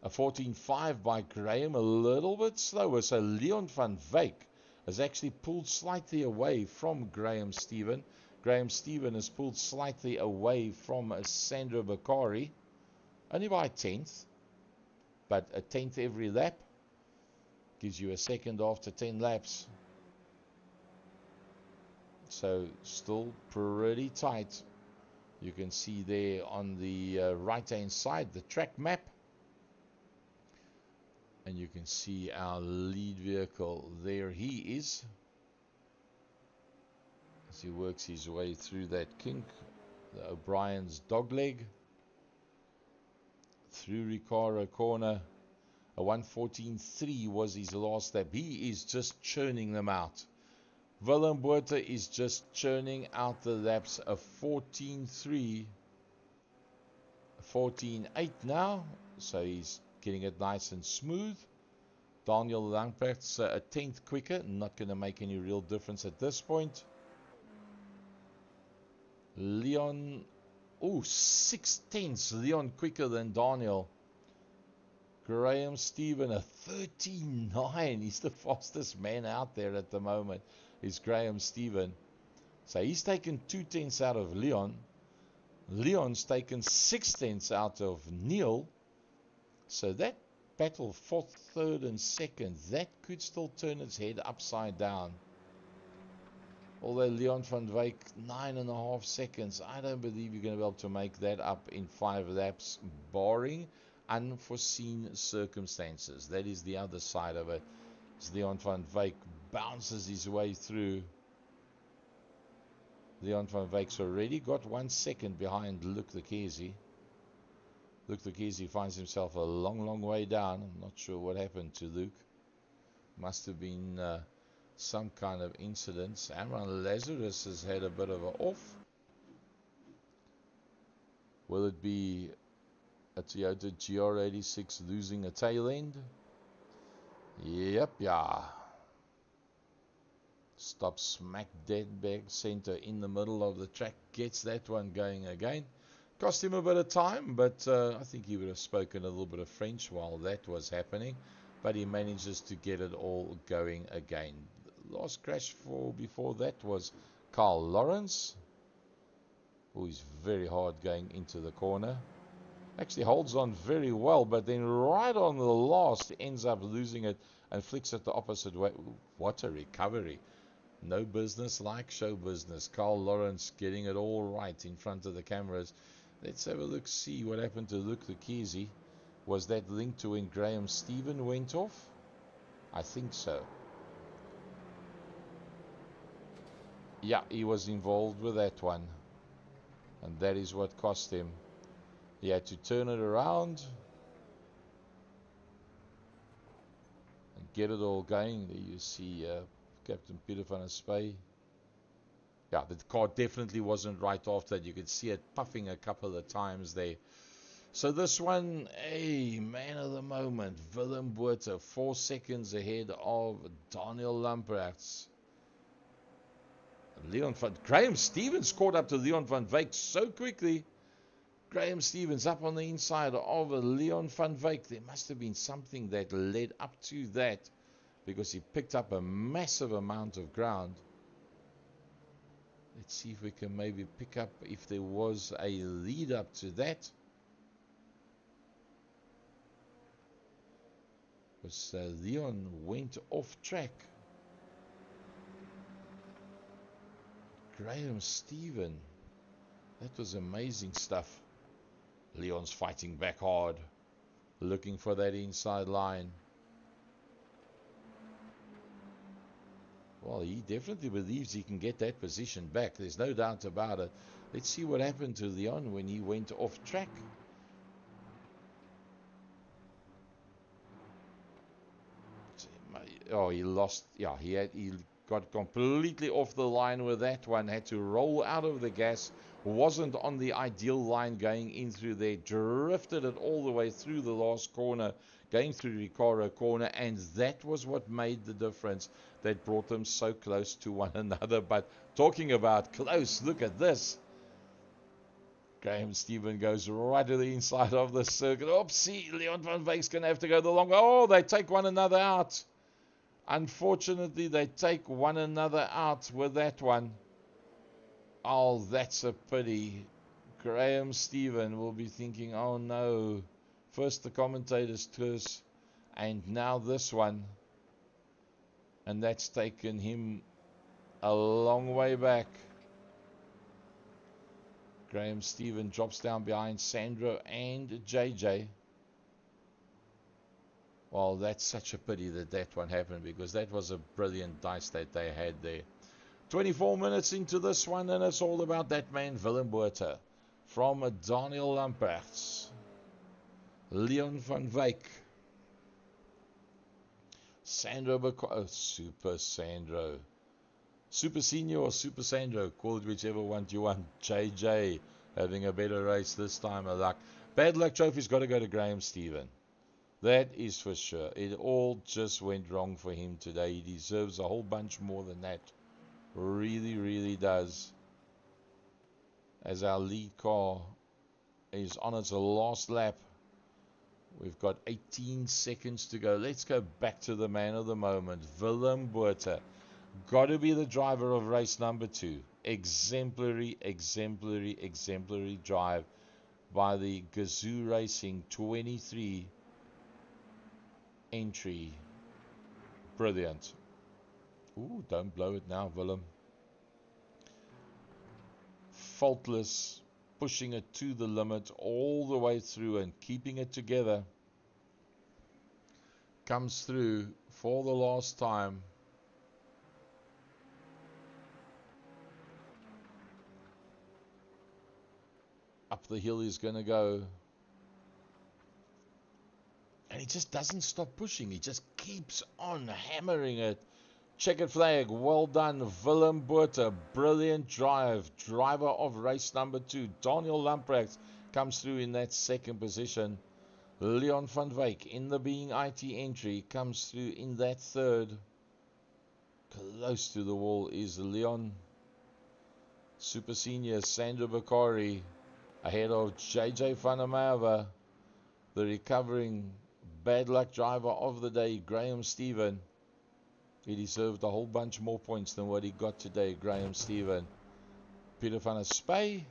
A 14.5 by Graham, a little bit slower. So Leon van Wyk has actually pulled slightly away from Graham Stephen. Graham Stephen has pulled slightly away from Sandro Bakari. Only by a 10th. But a 10th every lap gives you a second after 10 laps. So still pretty tight. You can see there on the right hand side the track map. And you can see our lead vehicle. There he is. As he works his way through that kink. The O'Brien's dogleg. Through Ricciardo corner. A 114.3 was his last lap. He is just churning them out. Willem Botha is just churning out the laps. A 14.3. 14.8 now. So he's getting it nice and smooth. Daniel Lamprecht's a 10th quicker. Not going to make any real difference at this point. Leon, 6/10. Leon quicker than Daniel. Graham Stephen, a 13.9. He's the fastest man out there at the moment, is Graham Stephen. So he's taken 2/10 out of Leon. Leon's taken 6/10 out of Neil. So that battle, 4th, 3rd, and 2nd, that could still turn its head upside down. Although Leon van Wyk, 9.5 seconds. I don't believe you're going to be able to make that up in 5 laps, barring unforeseen circumstances. That is the other side of it. As Leon van Wyk bounces his way through. Leon van Wyk's already got 1 second behind Luc de Kesi. Luc de Kesi finds himself a long, long way down. I'm not sure what happened to Luc. Must have been some kind of incident. Amran Lazarus has had a bit of an off. Will it be a Toyota GR86 losing a tail end? Yep, yeah. Stops smack dead back center in the middle of the track. Gets that one going again. Cost him a bit of time, but I think he would have spoken a little bit of French while that was happening. But he manages to get it all going again. The last crash before that was Carl Lawrence, who is very hard going into the corner. Actually holds on very well, but then right on the last ends up losing it and flicks it the opposite way. Ooh, what a recovery. No business like show business. Carl Lawrence getting it all right in front of the cameras. Let's have a look, see what happened to Luc de Kesi. Was that linked to when Graham Stephen went off? I think so. Yeah, he was involved with that one. And that is what cost him. He had to turn it around and get it all going. There you see Captain Peter van der Spey yeah, the car definitely wasn't right after that. You could see it puffing a couple of times there. So this one, hey, man of the moment, Willem Botha, 4 seconds ahead of Daniel Lamprechts. Graham Stevens caught up to Leon van Wyk so quickly. Graham Stevens up on the inside of Leon van Wyk. There must have been something that led up to that, because he picked up a massive amount of ground. Let's see if we can maybe pick up if there was a lead up to that. Because Leon went off track. Graham Stephen. That was amazing stuff. Leon's fighting back hard, looking for that inside line. Well, he definitely believes he can get that position back. There's no doubt about it. Let's see what happened to Leon when he went off track. Oh, he lost. Yeah, he got completely off the line with that one. Had to roll out of the gas. Wasn't on the ideal line going in through there. Drifted it all the way through the last corner, going through Ricardo corner, and that was what made the difference. That brought them so close to one another. But talking about close, look at this. Graham Stephen goes right to the inside of the circuit. Oopsie, Leon van Wyk's going to have to go the long way. Oh, they take one another out. Unfortunately, they take one another out with that one. Oh, that's a pity. Graham Stephen will be thinking, oh no. First the commentator's curse, and now this one. And that's taken him a long way back. Graham Stephen drops down behind Sandro and JJ. Well, that's such a pity that one happened, because that was a brilliant dice that they had there. 24 minutes into this one, and it's all about that man, Willem Botha. From Daniel Lamprechts. Leon van Wyk. Sandro Super Sandro. Super Senior or Super Sandro, call it whichever one you want. JJ having a better race this time of luck. Bad luck trophy's got to go to Graham Stephen. That is for sure. It all just went wrong for him today. He deserves a whole bunch more than that. Really, really does. As our lead car is on its last lap. We've got 18 seconds to go. Let's go back to the man of the moment, Willem Botha. Got to be the driver of race number 2. Exemplary, exemplary, exemplary drive by the Gazoo Racing 23 entry. Brilliant. Ooh, don't blow it now, Willem. Faultless, pushing it to the limit all the way through and keeping it together. Comes through for the last time. Up the hill he's going to go. And he just doesn't stop pushing. He just keeps on hammering it. Checkered flag. Well done, Willem Botha. Brilliant drive. Driver of race number 2. Daniel Lamprechts comes through in that second position. Leon van Wyk in the being IT entry comes through in that third. Close to the wall is Leon. Super Senior Sandro Bakari ahead of JJ van der Merwe. The recovering bad luck driver of the day, Graham Stephen. He deserved a whole bunch more points than what he got today, Graham Stephen. Peter van der Spy.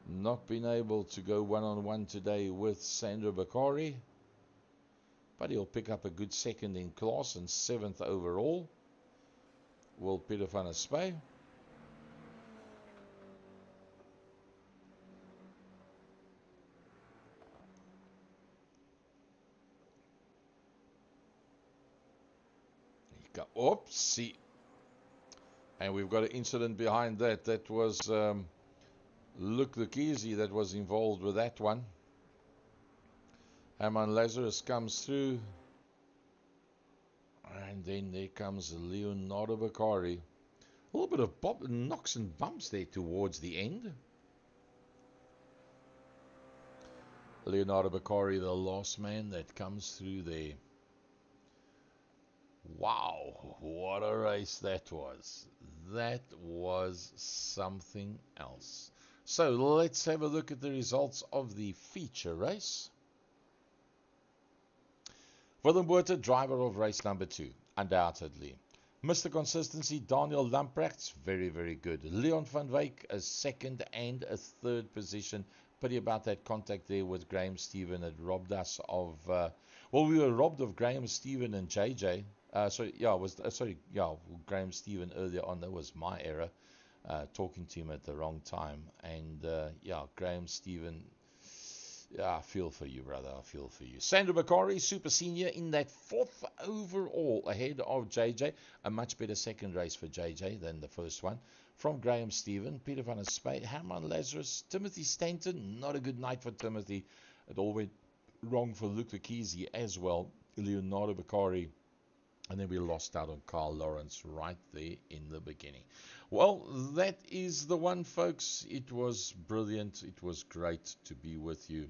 Not been able to go one-on-one today with Sandro Bakari. But he'll pick up a good second in class and 7th overall. Will Peter van der Spy. Oopsie. And we've got an incident behind that. That was Luke Lukisi that was involved with that one. Herman Lazarus comes through. And then there comes Leonardo Beccari. A little bit of knocks and bumps there towards the end. Leonardo Beccari, the last man that comes through there. Wow, what a race that was. That was something else. So let's have a look at the results of the feature race. Willem Botha, driver of race number 2, undoubtedly. Mr. Consistency, Daniel Lamprecht, very, very good. Leon van Wyk, a second and a third position. Pity about that contact there with Graham Stephen. It robbed us of, we were robbed of Graham Stephen and JJ. Graham Stephen earlier on. That was my error, talking to him at the wrong time. And Graham Stephen, I feel for you, brother. I feel for you. Sandro Beccari, super senior, in that 4th overall, ahead of JJ. A much better second race for JJ than the first one. From Graham Stephen, Peter van der Spey, Herman Lazarus, Timothy Stanton. Not a good night for Timothy. It all went wrong for Luke Lekisi as well. Leonardo Beccari. And then we lost out on Carl Lawrence right there in the beginning. Well, that is the one, folks. It was brilliant. It was great to be with you.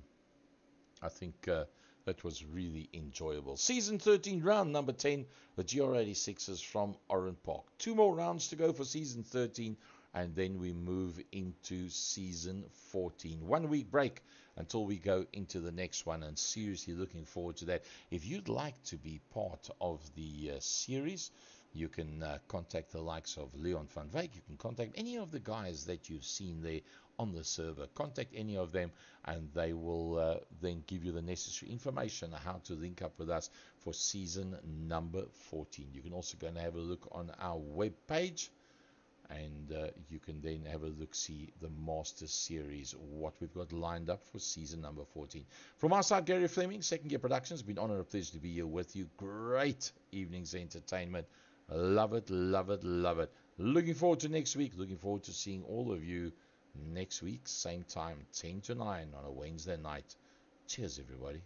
I think that was really enjoyable. Season 13, round number 10, the GR86s from Oran Park. 2 more rounds to go for season 13, and then we move into season 14. 1 week break until we go into the next one, and seriously looking forward to that. If you'd like to be part of the series, you can contact the likes of Leon van Wyk. You can contact any of the guys that you've seen there on the server. Contact any of them, and they will then give you the necessary information on how to link up with us for season number 14. You can also go and have a look on our web page, and you can then have a look, see the Master Series, what we've got lined up for season number 14. From our side, Gary Fleming, Second Gear Productions. Been honored and pleasure to be here with you. Great evening's entertainment. Love it, love it, love it. Looking forward to next week. Looking forward to seeing all of you next week, same time, 10 to 9 on a Wednesday night. Cheers, everybody.